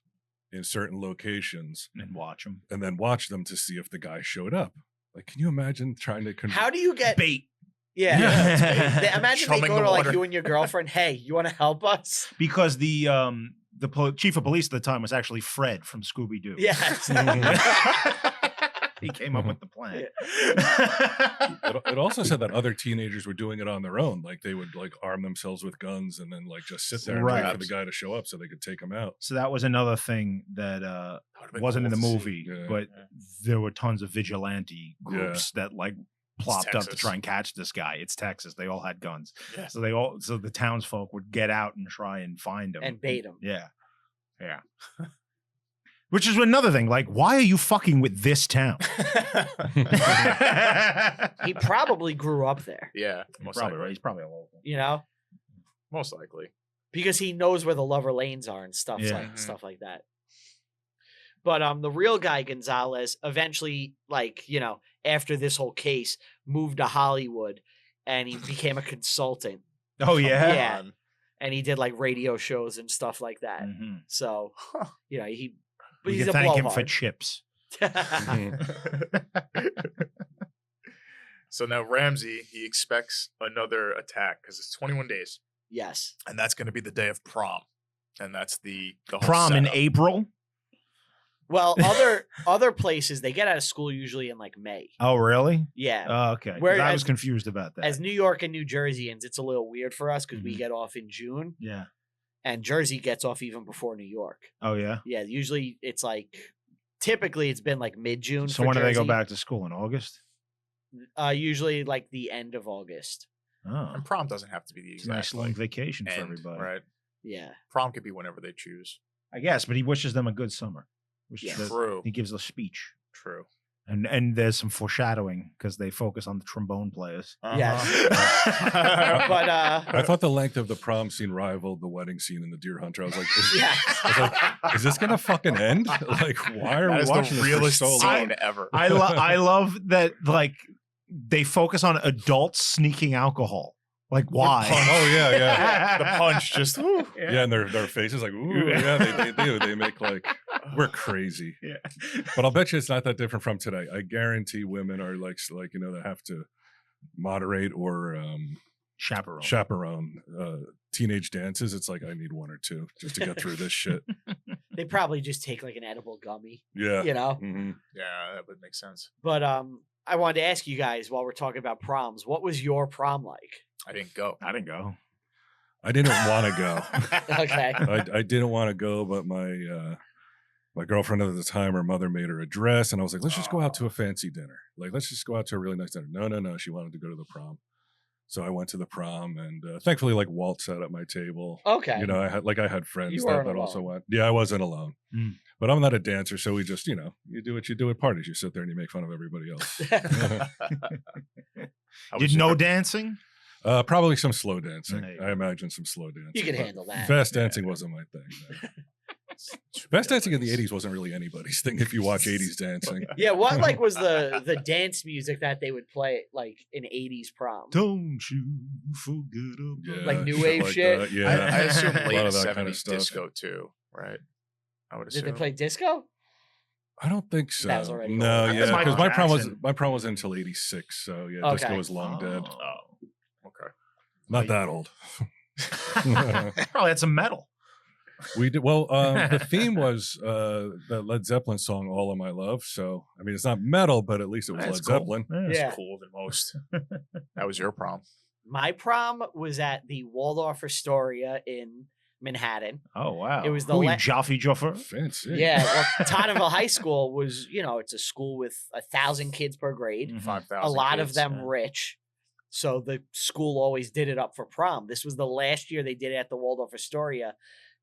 D: in certain locations
C: and watch him.
D: and then watch them to see if the guy showed up. Like, can you imagine trying to
A: How do you get
C: Bait.
A: Yeah.
C: Yeah.
A: They- imagine they
B: Chumming
A: go
B: the
A: to like
B: water.
A: you and your girlfriend, hey, you want to help us?
C: Because the chief of police at the time was actually Fred from Scooby Doo.
A: Yes.
C: He came up with the plan.
D: It also said that other teenagers were doing it on their own. Like they would like arm themselves with guns and then like just sit there and wait for the guy to show up so they could take him out.
C: So that was another thing that wasn't in the movie, but there were tons of vigilante groups that like plopped up to try and catch this guy. It's Texas. They all had guns.
B: Yeah.
C: So the townsfolk would get out and try and find him.
A: And bait him.
C: Yeah. Yeah. Which is another thing. Like, why are you fucking with this town?
A: He probably grew up there.
B: Yeah, most
C: Probably,
B: likely.
C: right? He's probably a local.
A: You know?
B: Most likely.
A: Because he knows where the lover lanes are and stuff like that. But the real guy, Gonzalez, eventually, like, you know, after this whole case, moved to Hollywood and he became a consultant.
C: Oh, yeah?
A: Yeah. And he did like radio shows and stuff like that.
C: Mm-hmm.
A: So, you know,
C: But
A: he's a
C: thank him for
A: blowhard.
C: chips.
B: So now Ramsey, he expects another attack because it's 21 days.
A: Yes.
B: And that's going to be the day of prom. And that's the whole
C: Prom in
B: setup.
C: April?
A: Well, other places, they get out of school usually in like May.
C: Oh, really?
A: Yeah.
C: Oh, okay. 'Cause
A: Where
C: I was
A: as-
C: confused about that.
A: As New York and New Jerseyans, it's a little weird for us because we
C: Mhm.
A: get off in June
C: Yeah.
A: and Jersey gets off even before New York.
C: Oh, yeah?
A: Yeah, usually it's like, typically it's been like mid-June.
C: So
A: for
C: when do they go
A: Jersey.
C: back to school? In August?
A: Usually like the end of August.
C: Oh.
B: And prom doesn't have to be the
C: It's a nice
B: exact
C: long
B: like,
C: vacation for
B: end,
C: everybody.
B: right?
A: Yeah.
B: Prom could be whenever they choose.
C: I guess, but he wishes them a good summer.
A: Yeah.
B: True.
C: He gives a speech.
B: True.
C: And there's some foreshadowing because they focus on the trombone players.
A: Yes.
B: Uh-huh.
A: But
D: I thought the length of the prom scene rivaled the wedding scene in The Deer Hunter. I was like,
A: yeah.
D: is this gonna fucking end? Like, why are
B: That
D: we
B: is
D: watching
B: the
D: this for
B: realest
D: so long?
B: scene ever.
C: I love that, like, they focus on adults sneaking alcohol. Like, why?
D: Oh yeah, yeah.
B: The punch just whew.
D: Yeah, and their faces like, ooh, yeah, they do. They make like, we're crazy.
C: Yeah.
D: But I'll bet you it's not that different from today. I guarantee women are like you know, they have to moderate or chaperone teenage dances. It's like, I need one or two just to get through this shit.
A: They probably just take like an edible gummy,
D: Yeah.
A: you know?
D: Mhm.
B: Yeah, that would make sense.
A: But I wanted to ask you guys while we're talking about proms, what was your prom like?
B: I didn't go.
C: I didn't go.
D: I didn't want to go.
A: Okay.
D: I didn't want to go, but my girlfriend at the time, her mother made her a dress, and I was like, let's just go out to a fancy dinner. Like, let's just go out to a really nice dinner. No. She wanted to go to the prom. So I went to the prom, and thankfully, like, Walt sat at my table.
A: Okay.
D: You know, I had friends
A: You
D: that
A: weren't
D: also
A: alone.
D: went. Yeah, I wasn't alone.
C: Mm.
D: But I'm not a dancer, so we just, you know, you do what you do at parties. You sit there and you make fun of everybody else.
C: Did no dancing?
D: Probably some slow dancing.
C: There you
D: I imagine some slow dancing.
A: You can
D: but
A: handle that.
D: Fast dancing wasn't my thing. No. Fast dancing in the 80s wasn't really anybody's thing if you watch 80s dancing.
A: Yeah, what like was the dance music that they would play like in 80s prom?
C: Don't you forget about
D: Yeah,
A: Like new
D: shit
A: wave
D: like
A: shit?
D: that. Yeah.
B: I assume
D: A lot
B: late
D: of that
B: 70s
D: kind of stuff.
B: disco too, right? I would
A: Did
B: assume.
A: they play disco?
D: I don't think so.
A: That was already
D: no,
A: old.
D: yeah,
C: That's
D: because
C: Michael
D: my prom was until 86, so yeah, disco
A: Okay.
D: was long dead.
B: Okay.
D: Not that old.
C: Probably had some metal.
D: We did well. The theme was the Led Zeppelin song "All of My Love." So I mean, it's not metal, but at least it was
C: That's
D: Led
C: cool.
D: Zeppelin.
C: Yeah.
A: Yeah.
B: Cooler than most. That was your prom.
A: My prom was at the Waldorf Astoria in Manhattan.
C: Oh wow!
A: It was the
C: Who,
A: la-
C: Jaffe Joffer.
D: Fancy.
A: Yeah, well, Tonneville High School was, you know, it's a school with 1,000 kids per grade.
B: 5,000.
A: A lot of
B: kids.
A: them rich. So the school always did it up for prom. This was the last year they did it at the Waldorf Astoria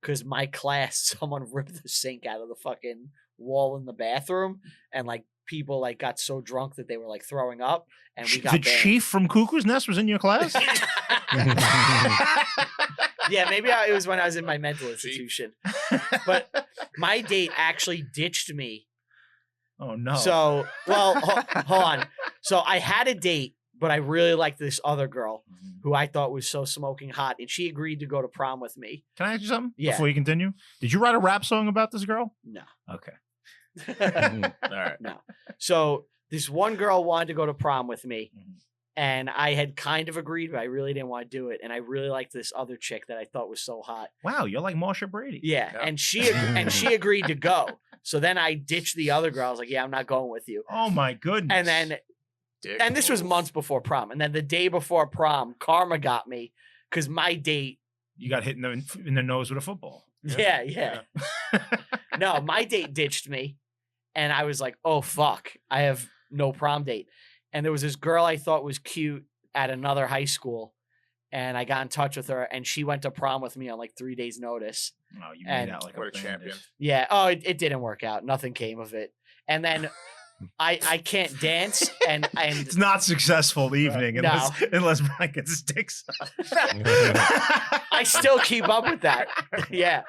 A: because my class, someone ripped the sink out of the fucking wall in the bathroom, and like people like got so drunk that they were like throwing up, and we got
C: The
A: banned.
C: chief from Cuckoo's Nest was in your class.
A: Yeah, maybe it was when I was in my mental institution. But my date actually ditched me.
C: Oh no!
A: So, well, hold on. So I had a date, but I really liked this other girl who I thought was so smoking hot, and she agreed to go to prom with me.
C: Can I ask you something
A: Yeah.
C: before you continue? Did you write a rap song about this girl?
A: No.
C: Okay.
B: All right.
A: No. So this one girl wanted to go to prom with me,
C: Mhm.
A: and I had kind of agreed, but I really didn't want to do it. And I really liked this other chick that I thought was so hot.
C: Wow, you're like Marsha Brady.
A: Yeah,
B: Yeah.
A: and she agreed to go. So then I ditched the other girl. I was like, yeah, I'm not going with you.
C: Oh my goodness.
A: And then,
B: Dick
A: and this was
B: move.
A: months before prom. And then the day before prom, karma got me because my date.
C: you got hit in the nose with a football.
A: Yeah. No, my date ditched me. And I was like, oh, fuck. I have no prom date. And there was this girl I thought was cute at another high school. And I got in touch with her. And she went to prom with me on like 3 days' notice.
C: Oh, you
A: And-
C: made out like
B: What
C: a
B: a champion.
C: bandit.
A: Yeah. Oh, it didn't work out. Nothing came of it. And then I can't dance. And
C: It's not successful evening unless Brian gets his dick sucked.
A: I still keep up with that. Yeah.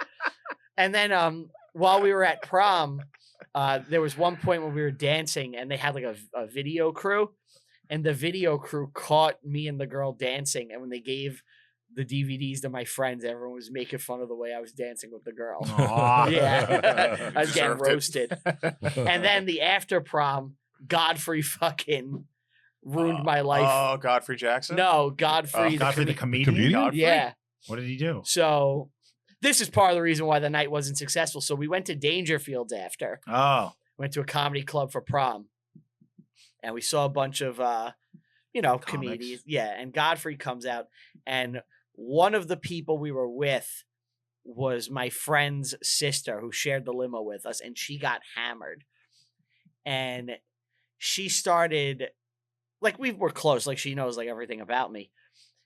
A: And then while we were at prom, there was one point when we were dancing and they had like a video crew, and the video crew caught me and the girl dancing. And when they gave the DVDs to my friends, everyone was making fun of the way I was dancing with the girl.
C: Aw.
A: Yeah. I was getting
B: Deserved it.
A: roasted. And then the after prom, Godfrey fucking ruined my life.
B: Oh, Godfrey Jackson.
A: No, Godfrey.
C: Godfrey the comedian?
D: comedian?
B: Godfrey?
A: Yeah.
C: What did he do?
A: So this is part of the reason why the night wasn't successful. So we went to Dangerfields after.
C: Oh.
A: Went to a comedy club for prom. And we saw a bunch of comedians. Yeah. And Godfrey comes out. And one of the people we were with was my friend's sister who shared the limo with us. And she got hammered. And she started, like, we were close. Like, she knows like everything about me.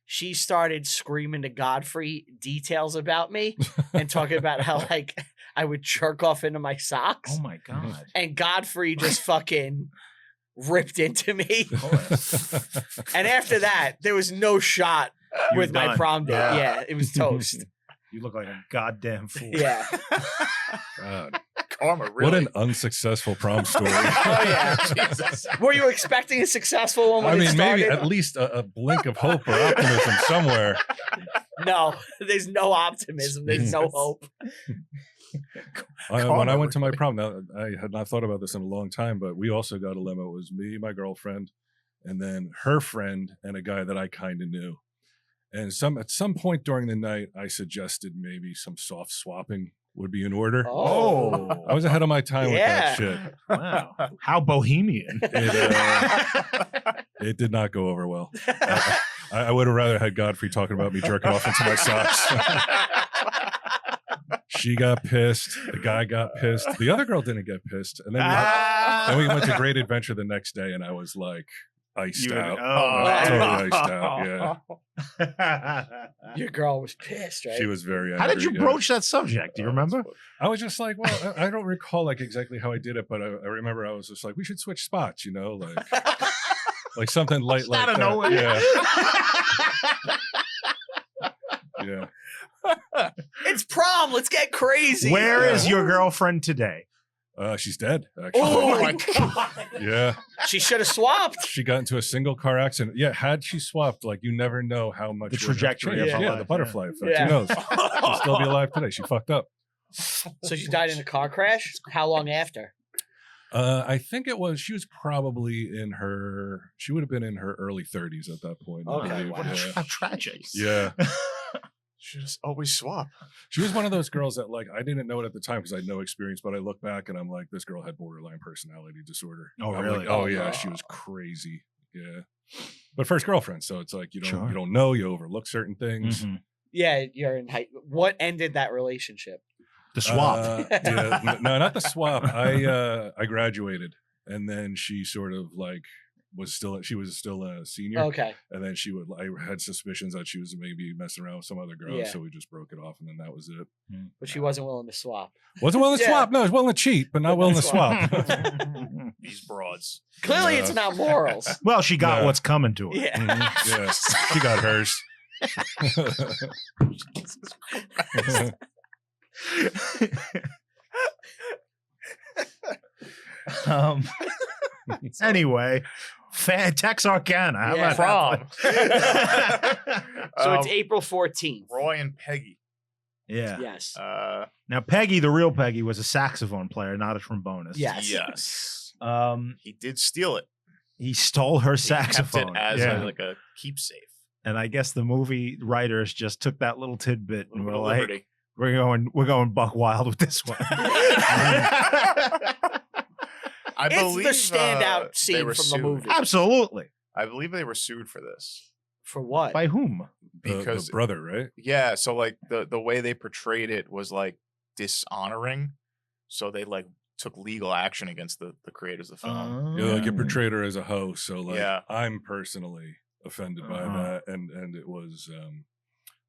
A: She started screaming to Godfrey details about me and talking about how like I would jerk off into my socks.
C: Oh my God.
A: And Godfrey just fucking ripped into me. And after that, there was no shot
C: You
A: with
C: were
A: my
C: done.
A: prom date.
B: Yeah.
A: Yeah, it was toast.
C: You look like a goddamn fool.
A: Yeah.
D: God,
B: Karma, really.
D: what an unsuccessful prom story.
A: Oh, yeah.
B: Jesus.
A: Were you expecting a successful one when
D: I
A: it
D: mean, maybe
A: started?
D: at least a blink of hope or optimism somewhere.
A: No, there's no optimism. There's no
B: Jesus.
A: hope.
D: When I
B: Karma,
D: went to my
B: really.
D: prom, now I had not thought about this in a long time, but we also got a limo. It was me, my girlfriend, and then her friend and a guy that I kind of knew. And at some point during the night, I suggested maybe some soft swapping would be in order.
A: Oh.
D: I was ahead of my time with that shit.
C: Wow. How bohemian.
D: It did not go over well. I would have rather had Godfrey talking about me jerking off into my socks. She got pissed. The guy got pissed. The other girl didn't get pissed. And then we went to Great Adventure the next day, and I was like iced
C: You were-
D: out.
C: oh.
D: Totally iced out. Yeah,
A: Your girl was pissed, right?
D: she was very angry.
C: How did you
D: yeah.
C: broach that subject? Do you remember?
D: I was just like, well, I don't recall like exactly how I did it, but I remember I was just like, we should switch spots, you know, like something light like
C: Out of
D: that.
C: nowhere.
D: Yeah. Yeah.
A: It's prom. Let's get crazy.
C: Where
D: Yeah.
C: is your girlfriend today?
D: She's dead, actually.
A: Oh my god.
D: Yeah.
A: She should have swapped.
D: She got into a single car accident. Yeah, had she swapped, like you never know how much
C: The
D: would have
C: trajectory
D: changed.
C: of her
D: Yeah,
C: life,
D: the butterfly effect.
A: Yeah.
D: Who knows? She'll still be alive today. She fucked up.
A: So she died in a car crash? How long after?
D: I think she was probably she would have been in her early 30s at that point. I
A: Okay,
D: believe.
A: wow.
D: Yeah.
C: How tragic.
D: Yeah.
B: Should just always swap.
D: She was one of those girls that like I didn't know it at the time because I had no experience, but I look back and I'm like, this girl had borderline personality disorder.
C: Oh,
D: I'm
C: really?
D: Like, oh yeah,
A: Oh.
D: she was crazy. Yeah. But first girlfriend, so it's like you
C: Sure.
D: don't know, you overlook certain things.
C: Mhm.
A: Yeah, you're in high. What ended that relationship?
C: The swap.
D: Yeah, no, not the swap. I graduated, and then she sort of like was still a senior,
A: Okay.
D: and then I had suspicions that she was maybe messing around with some other girl,
A: Yeah.
D: so we just broke it off, and then that was it.
A: But she wasn't willing to swap.
D: Wasn't willing to
A: Yeah.
D: swap. No, I was willing to cheat, but not willing to
A: That's
D: swap.
B: These broads.
A: Clearly,
D: Yeah.
A: it's not morals.
C: Well, she got
D: No.
C: what's coming to her.
A: Yeah.
D: Mhm, yeah, she got hers.
C: um, anyway, Texarkana. How
A: Yeah.
C: about that?
A: So it's
B: Um,
A: April 14th.
B: Roy and Peggy.
C: Yeah.
A: Yes.
C: Now, Peggy, the real Peggy, was a saxophone player, not a trombonist.
A: Yes.
B: Yes. He did steal it.
C: He stole her
B: He
C: saxophone.
B: kept it as
C: Yeah.
B: like a keepsake.
C: And I guess the movie writers just took that little tidbit and
B: A
C: were
B: little
C: like,
B: liberty.
C: We're going buck wild with this one.
B: I believe
A: It's the standout
B: they
A: scene
B: were
A: from the
B: sued.
A: movie.
C: Absolutely.
B: I believe they were sued for this
A: For what?
C: By whom?
B: because
D: the brother, right?
B: yeah, so like the way they portrayed it was like dishonoring, so they like took legal action against the creators of the film.
D: Yeah, like you portrayed her as a hoe, so like
B: Yeah.
D: I'm personally offended by that, and it was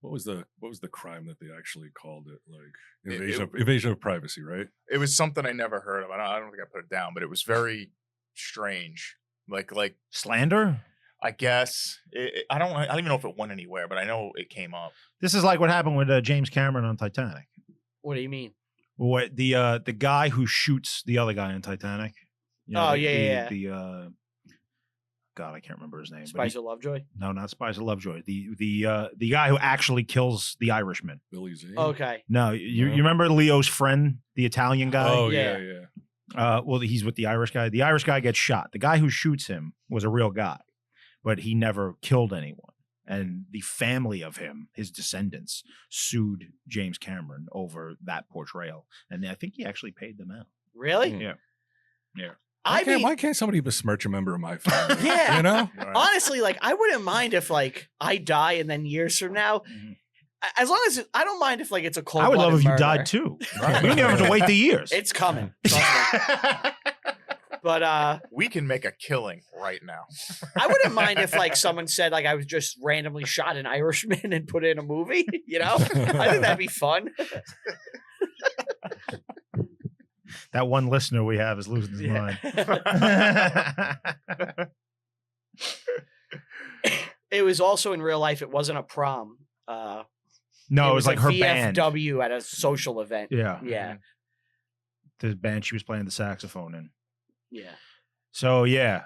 D: what was the crime that they actually called it? Like invasion of privacy, right?
B: It was something I never heard of. I don't think I put it down, but it was very strange. Like
C: Slander?
B: I guess I don't even know if it went anywhere, but I know it came up.
C: This is like what happened with James Cameron on Titanic.
A: What do you mean?
C: What the guy who shoots the other guy in Titanic? You know,
A: Oh,
C: the-
A: yeah.
C: The God, I can't remember his name. but
A: Spice of Lovejoy?
C: no, not Spice of Lovejoy. The guy who actually kills the Irishman.
D: Billy Zane.
A: Okay.
C: No, you
D: No.
C: remember Leo's friend, the Italian guy?
D: Oh
A: Yeah.
D: yeah.
C: Well, he's with the Irish guy. The Irish guy gets shot. The guy who shoots him was a real guy, but he never killed anyone. And the family of him, his descendants, sued James Cameron over that portrayal. And I think he actually paid them out.
A: Really?
D: Mm.
C: Yeah.
D: Why can't somebody besmirch a member of my family?
A: Yeah.
D: You know?
B: Right.
A: Honestly, like I wouldn't mind if like I die and then years from now, as long as I don't mind if like it's a cold.
C: I would love if you
A: murder.
C: died too.
B: Right.
C: We don't even have to wait the years.
A: It's coming. Trust me. But
B: We can make a killing right now.
A: I wouldn't mind if like someone said like I was just randomly shot an Irishman and put it in a movie. You know, I think that'd be fun.
C: That one listener we have is losing his mind.
A: It was also in real life. It wasn't a prom.
C: No, it was like
A: a
C: her band.
A: VFW at a social event.
C: Yeah.
A: Yeah.
C: The band she was playing the saxophone in.
A: Yeah.
C: So yeah,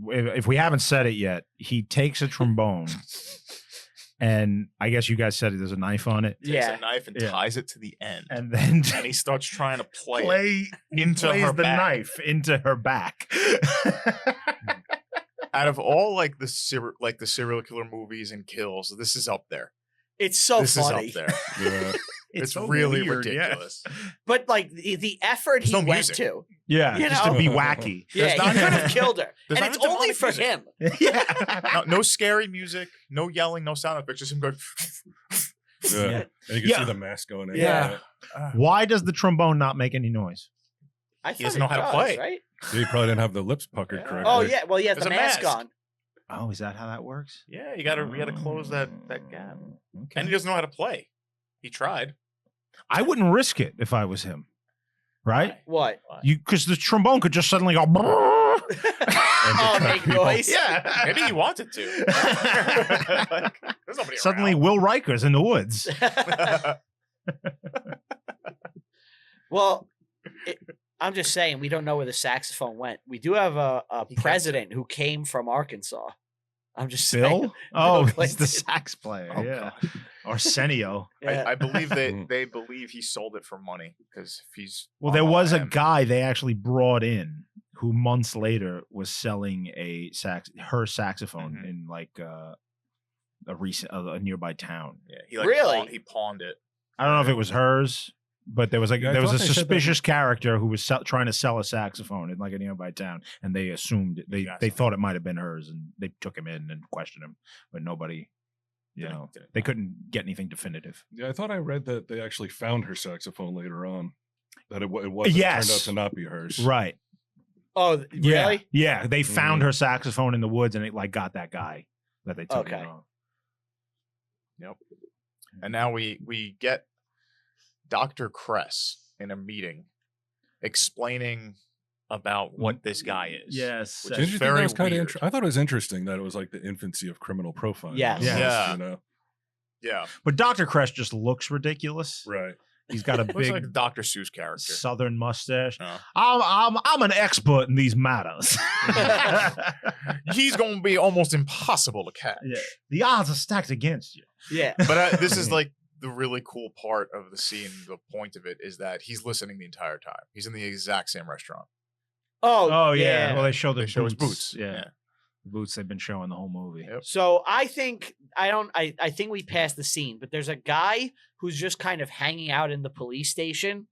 C: if we haven't said it yet, he takes a trombone, and I guess you guys said there's a knife on it,
B: Takes
A: Yeah.
B: a knife and
C: Yeah.
B: ties it to the end,
C: and then
B: and he starts trying to play it
C: he
B: into
C: plays
B: her
C: the
B: back.
C: knife into her back.
B: Out of all like the serial killer movies and kills, this is up there.
A: It's so
B: This
A: funny.
B: is up there.
D: Yeah.
B: It's
C: so
B: really
C: weird, yeah.
B: ridiculous.
A: But like the effort
B: There's
A: he
B: no
A: went
B: music.
A: to.
C: Yeah,
A: You
C: just
A: know?
C: to be wacky.
A: Yeah,
B: There's
A: he
B: not
A: could
B: even-
A: have killed her.
B: There's
A: And
B: not
A: it's
B: even
A: only
B: demonic
A: for
B: music.
A: him.
B: No scary music, no yelling, no sound effects, just him going.
D: Yeah. And you can
C: Yeah.
D: see the mask going in.
A: Yeah.
C: Why does the trombone not make any noise?
A: I
B: He doesn't
A: thought
B: know
A: it
B: how to play.
A: Right?
D: He probably didn't have the lips puckered correctly.
A: Oh yeah. Well, he has
B: There's
A: the
B: a
A: mask
B: mask.
A: on.
C: Oh, is that how that works?
B: Yeah, you gotta close that gap,
C: Okay.
B: and he doesn't know how to play. He tried.
C: I wouldn't risk it if I was him, right?
A: What?
C: You because the trombone could just suddenly go.
A: Oh, make noise.
C: Yeah,
B: Maybe he wanted to. Like, there's nobody
C: Suddenly,
B: around.
C: Will Riker's in the woods.
A: Well, I'm just saying we don't know where the saxophone went. We do have a
B: He kept
A: president who came from Arkansas. I'm just saying.
C: Bill? Oh, he's
A: Clinton.
C: the sax player.
B: Oh,
C: yeah,
B: God.
C: Arsenio.
A: Yeah.
B: I believe they believe he sold it for money because if he's
C: Well,
B: on
C: there was a
B: OM,
C: guy they actually brought in who months later was selling her saxophone
B: Mhm.
C: in like a nearby town.
B: Yeah, he like
A: Really?
B: he pawned it.
C: I don't know if it was hers, but there was like
D: Yeah, I
C: there was a
D: thought they said that-
C: suspicious character who was trying to sell a saxophone in like a nearby town, and they assumed they
B: Got
C: they
B: some.
C: thought it might have been hers, and they took him in and questioned him, but nobody,
B: Didn't
C: they couldn't get anything definitive.
D: Yeah, I thought I read that they actually found her saxophone later on. That it wasn't
C: Yes.
D: turned out to not be hers.
C: Right?
A: Oh,
C: Yeah,
A: really?
C: yeah. They found
D: Mhm.
C: her saxophone in the woods, and it like got that guy that they took.
A: Okay.
C: it on.
B: Yep. And now we get Dr. Kress in a meeting explaining about what this guy is.
C: Yes.
B: Which
D: Did
B: is
D: you think that
B: very
D: was kind of
B: weird.
D: I thought it was interesting that it was like the infancy of criminal profiling.
A: Yes.
C: Yes.
B: Yeah.
D: You know?
B: Yeah.
C: But Dr. Crest just looks ridiculous.
D: Right.
C: He's got a
B: Looks
C: big
B: like a Dr. Seuss character.
C: southern mustache.
B: Oh.
C: I'm an expert in these matters.
B: He's going to be almost impossible to catch.
C: Yeah. The odds are stacked against you.
A: Yeah.
B: But this is like the really cool part of the scene. The point of it is that he's listening the entire time. He's in the exact same restaurant.
A: Oh,
C: Oh yeah. Well, they show the
B: They show his
C: boots.
B: boots.
C: Yeah. boots they've been showing the whole movie.
B: Yep.
A: So I think I think we passed the scene, but there's a guy who's just kind of hanging out in the police station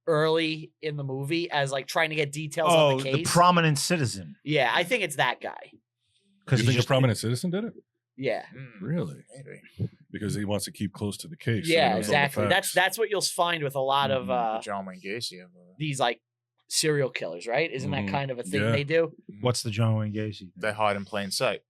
A: early in the movie as like trying to get details on the case.
C: The prominent citizen.
A: Yeah, I think it's that guy.
D: Because you think
C: just
D: a prominent citizen did it?
A: Yeah.
D: Really?
B: Maybe.
D: Because he wants to keep close to the case. so he
A: Yeah,
D: knows all the
A: exactly.
D: facts.
A: That's what you'll find with a lot of
B: The John Wayne Gacy of
A: these like serial killers, right? Isn't that kind of a thing
D: Yeah.
A: they do?
C: What's the John Wayne Gacy?
B: they hide in plain sight.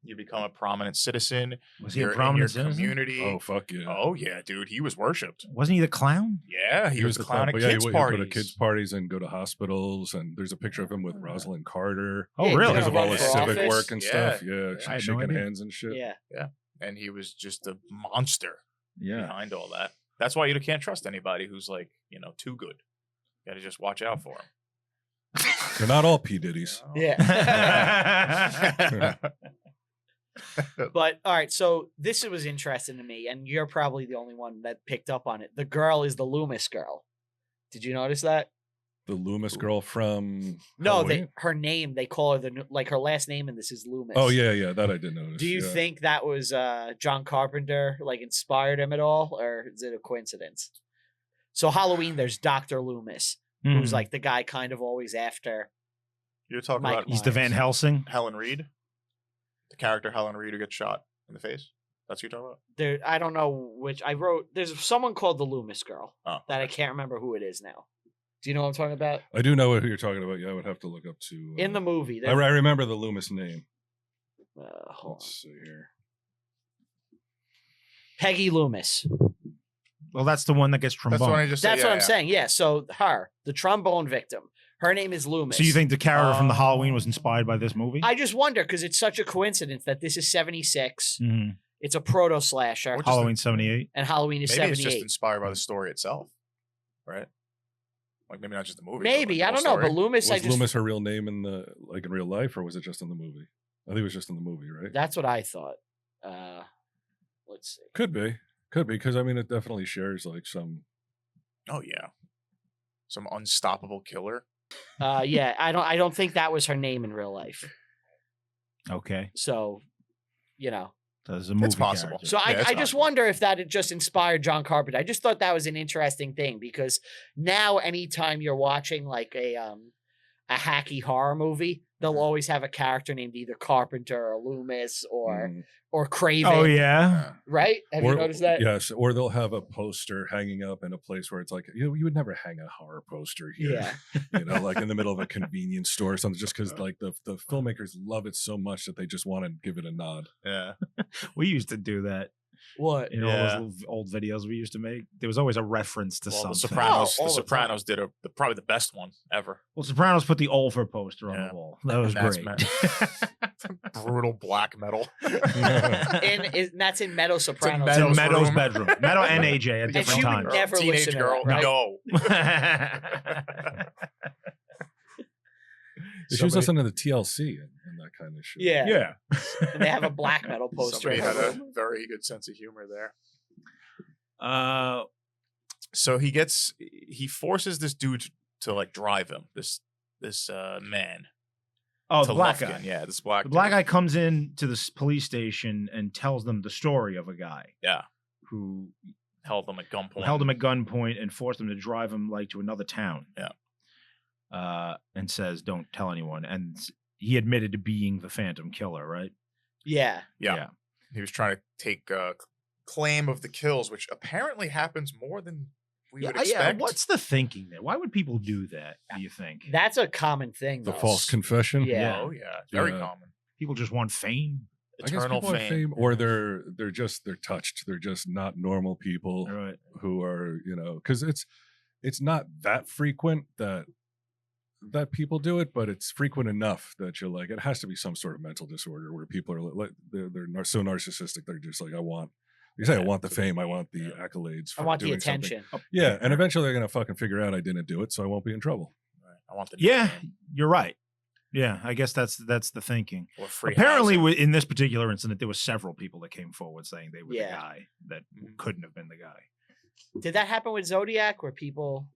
B: You become a prominent citizen.
C: Was he a
B: You're in
C: prominent
B: your
C: citizen?
B: community.
D: Oh, fuck yeah.
B: Oh yeah, dude. He was worshipped.
C: Wasn't he the clown?
B: Yeah, he was
D: the
B: clown at
D: but yeah,
B: kids'
D: he would go
B: parties.
D: to kids' parties and go to hospitals. And there's a picture of him with Rosalind Carter.
C: Oh,
A: Yeah,
C: really?
D: Because of
A: run
D: all his
A: for
D: civic
A: office?
D: work and stuff.
B: Yeah.
D: Yeah,
C: I had no
D: shaking
C: idea.
D: hands and shit.
A: Yeah.
B: And he was just a monster
C: Yeah.
B: behind all that. That's why you can't trust anybody who's like, too good. You got to just watch out for him.
D: They're not all P. Diddy's.
A: Yeah. But all right, so this was interesting to me, and you're probably the only one that picked up on it. The girl is the Lumis Girl. Did you notice that?
D: The Lumis Girl from
A: No,
D: Halloween?
A: her name, they call her her last name in this is Loomis.
D: Oh yeah, that I did notice.
A: Do you
D: yeah.
A: think that was John Carpenter inspired him at all, or is it a coincidence? So Halloween, there's Dr. Loomis, who's like the guy kind of always after.
B: You're talking
A: Mike
B: about
C: He's the Van Helsing.
B: Helen Reed, the character Helen Reed who gets shot in the face. That's what you're talking about.
A: There, I don't know which I wrote. There's someone called the Loomis Girl
B: Oh,
A: that I can't remember who it is now. Do you know what I'm talking about?
D: I do know who you're talking about. Yeah, I would have to look up to
A: In the movie,
D: I remember the Loomis name.
A: hold on.
D: Let's see here.
A: Peggy Loomis.
C: Well, that's the one that gets trombone.
B: That's what I just said.
A: That's what I'm saying. Yeah. So her, the trombone victim. Her name is Loomis.
C: So you think the character from the Halloween was inspired by this movie?
A: I just wonder because it's such a coincidence that this is 76.
C: Mhm.
A: It's a proto slasher,
B: Or just
C: Halloween 78.
A: and Halloween is
B: Maybe it's
A: 78.
B: just inspired by the story itself, right? Like maybe not just the movie. but,
A: Maybe
B: like,
A: I
B: the
A: don't know,
B: whole
A: but
B: story.
A: Loomis, I
D: Was
A: just
D: Loomis her real name in real life, or was it just in the movie? I think it was just in the movie, right?
A: that's what I thought. Let's see.
D: Could be, because I mean, it definitely shares like some.
B: Oh yeah, some unstoppable killer.
A: Yeah, I don't think that was her name in real life.
C: Okay.
A: So,
C: That's a movie
B: possible.
C: character.
A: So
B: Yeah, it's
A: I just
B: possible.
A: wonder if that had just inspired John Carpenter. I just thought that was an interesting thing because now anytime you're watching like a hacky horror movie, they'll always have a character named either Carpenter or Loomis or Craven.
C: Oh, yeah.
A: Right? Have you noticed that?
D: Yes, or they'll have a poster hanging up in a place where it's like you would never hang a horror poster here.
A: Yeah.
D: Like in the middle of a convenience store or something, just because like the filmmakers love it so much that they just want to give it a nod.
B: Yeah,
C: We used to do that.
A: What?
C: In all those little old videos we used to make. There was always a reference to
B: well,
C: something.
B: the Sopranos.
A: Oh, all
B: the
A: the
B: Sopranos did probably the best one ever.
C: Well, Sopranos put the Olfer poster on
B: Yeah.
C: the wall. That was
B: And that's
C: great.
B: Brutal black metal.
A: And that's in Meadow Sopranos.
C: It's in
B: Meadows
C: Meadows'
B: room.
C: bedroom. Meadow and AJ at
A: And
C: different
A: she would
C: times.
A: never
B: Teenage
A: listen to
B: girl.
A: that, right?
B: No.
D: She was listening to the TLC and that kind of shit.
A: Yeah.
C: Yeah.
A: And they have a black metal poster.
B: Somebody
A: in
B: had
A: her
B: a
A: room.
B: very good sense of humor there.
C: Uh,
B: So he forces this dude to like drive him. This man.
C: oh,
B: to
C: the black
B: Lufkin.
C: guy.
B: Yeah, this black.
C: The black
B: dude.
C: guy comes in to this police station and tells them the story of a guy.
B: Yeah.
C: Who
B: Held him at gunpoint.
C: held him at gunpoint and forced him to drive him to another town.
B: Yeah.
C: And says, "Don't tell anyone." And he admitted to being the Phantom Killer, right?
A: Yeah.
B: Yeah. He was trying to take claim of the kills, which apparently happens more than we would expect.
C: What's the thinking there? Why would people do that? Do you think
A: That's a common thing.
D: The
A: though.
D: false confession.
A: Yeah.
B: Oh yeah, it's very
D: Yeah.
B: common.
C: people just want fame?
D: I guess
B: Eternal
D: people want
B: fame.
D: or they're touched. They're just not normal people
C: Right.
D: who are because it's not that frequent that people do it, but it's frequent enough that you're like it has to be some sort of mental disorder where people are like they're so narcissistic they're just like I want the fame, I want the accolades,
A: I
D: for
A: want the
D: doing something.
A: attention.
D: Yeah, and eventually they're gonna fucking figure out I didn't do it, so I won't be in trouble.
B: Right. I want the
C: Yeah,
B: nickname
C: you're right. Yeah, I guess that's the thinking.
B: or free
C: Apparently,
B: housing.
C: in this particular incident, there were several people that came forward saying they were the
A: Yeah.
C: guy that couldn't have been the guy.
A: Did that happen with Zodiac where people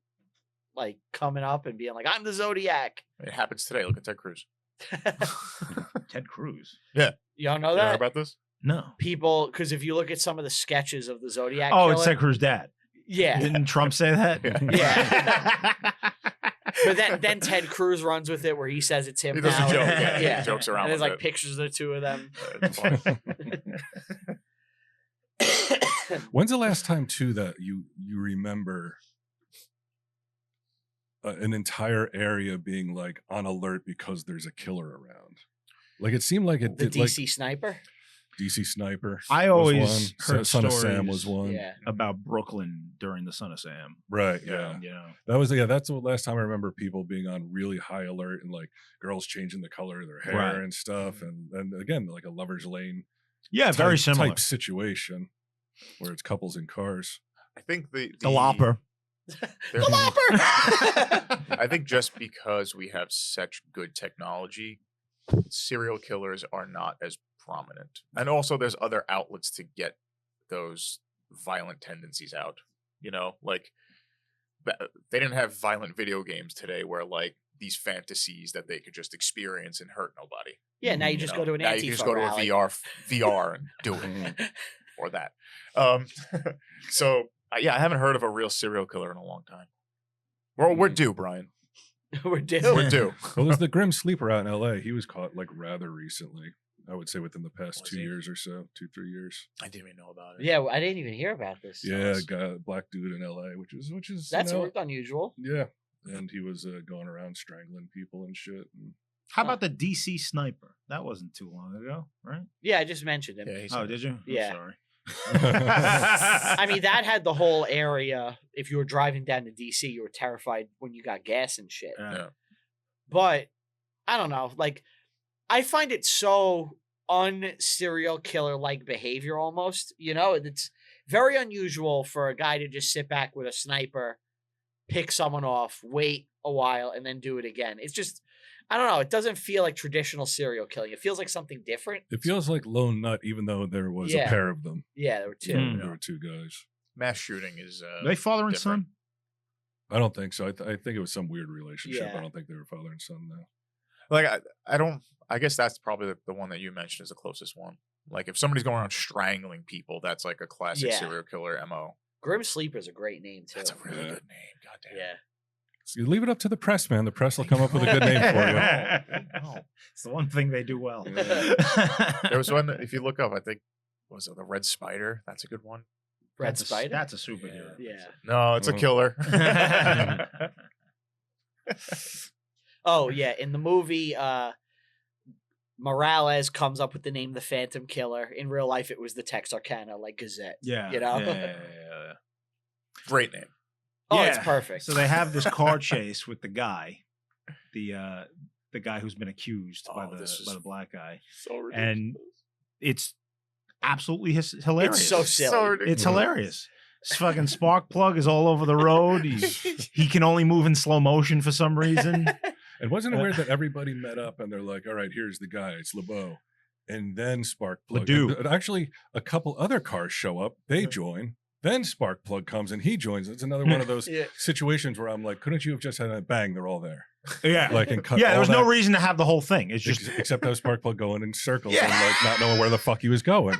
A: coming up and being like, I'm the Zodiac?
B: It happens today. Look at Ted Cruz.
C: Ted Cruz.
A: You don't know
B: You
A: that?
B: heard about this?
C: No.
A: People, because if you look at some of the sketches of the Zodiac
C: Oh,
A: Killer,
C: it's Ted Cruz's dad.
A: yeah.
C: Didn't Trump say that?
A: Yeah. But then Ted Cruz runs with it where he says it's him
B: He does
A: now.
B: a joke. Yeah,
A: Yeah.
B: he jokes around
A: And there's
B: with
A: like
B: it.
A: pictures of the two of them.
B: It's funny.
D: When's the last time too that you remember an entire area being like on alert because there's a killer around? Like it seemed like it
A: The
D: did.
A: DC Sniper.
D: DC Sniper.
C: I
D: was
C: always
D: one.
C: heard
D: Son of Sam
C: stories
D: was one.
A: Yeah.
C: about Brooklyn during the Son of Sam.
D: Right. Yeah.
C: You know.
D: That was that's the last time I remember people being on really high alert and like girls changing the color of their hair
C: Right.
D: and stuff. And again, like a Lover's Lane.
C: Yeah, very similar.
D: type situation where it's couples in cars.
B: I think the
C: Galopper.
B: there- I think just because we have such good technology, serial killers are not as prominent. And also there's other outlets to get those violent tendencies out. You know, like they didn't have violent video games today where like these fantasies that they could just experience and hurt nobody.
A: Yeah, now you just go to an
B: now
A: Antifa
B: you can just go to a
A: rally.
B: VR and do it or that. So yeah, I haven't heard of a real serial killer in a long time. We're due, Brian.
A: We're due.
B: We're due.
D: Well, there's the Grim Sleeper out in LA. He was caught like rather recently. I would say within the past
B: Was
D: 2
B: he?
D: years or so, 2-3 years.
B: I didn't even know about it.
A: Yeah, I didn't even hear about this.
D: Yeah, guy, black dude in LA, which is
A: That's
D: you know,
A: unusual.
D: yeah. And he was going around strangling people and shit. And
C: How about the DC Sniper? That wasn't too long ago, right?
A: Yeah, I just mentioned him.
B: Yeah, he's
C: Oh, did you? I'm
A: Yeah.
C: sorry.
A: I mean, that had the whole area. If you were driving down to DC, you were terrified when you got gas and shit.
B: Yeah.
A: But I don't know. Like, I find it so un-serial killer like behavior almost. You know, it's very unusual for a guy to just sit back with a sniper, pick someone off, wait a while, and then do it again. It's just, I don't know. It doesn't feel like traditional serial killing. It feels like something different.
D: it feels like Lone Nut, even though there was
A: Yeah.
D: a pair of them.
A: Yeah, there were two.
C: Mm.
D: There were two guys.
B: Mass shooting is
C: Are they father and
B: different.
C: son?
D: I don't think so. I think it was some weird relationship.
A: Yeah.
D: I don't think they were father and son though.
B: Like I don't. I guess that's probably the one that you mentioned is the closest one. Like if somebody's going around strangling people, that's like a classic
A: Yeah.
B: serial killer MO.
A: Grim Sleeper's a great name too.
B: That's a really
D: Yeah.
B: good name. God damn.
A: Yeah.
D: So you leave it up to the press, man. The press will come up with a good name for you.
B: No.
C: It's the one thing they do well.
B: There was one. If you look up, I think was it the Red Spider? That's a good one.
A: Red
C: That's
A: Spider?
C: That's a superhero.
A: Yeah.
B: No, it's a
D: Oh.
B: killer.
A: Oh yeah, in the movie, Morales comes up with the name the Phantom Killer. In real life, it was the Texarkana like Gazette.
C: Yeah.
A: You know?
C: Yeah.
B: Great name.
A: Oh, it's
C: Yeah.
A: perfect.
C: So they have this car chase with the guy, the guy who's been accused by
B: Oh, this is-
C: the black guy,
B: So
C: and it's absolutely hilarious.
A: It's so silly.
C: It's hilarious. This fucking spark plug is all over the road. He can only move in slow motion for some reason.
D: And wasn't it weird that everybody met up and they're like, all right, here's the guy, it's LeBeau. And then Sparkplug.
C: Ledoux.
D: And actually, a couple other cars show up, they join. Then Sparkplug comes and he joins. It's another one of those
A: Yeah.
D: situations where I'm like, couldn't you have just had a bang? They're all there.
C: Yeah.
D: Like, and cut
C: Yeah, there
D: all
C: was no
D: that-
C: reason to have the whole thing. It's just
D: except have Sparkplug going in circles
B: Yeah.
D: and like not knowing where the fuck he was going.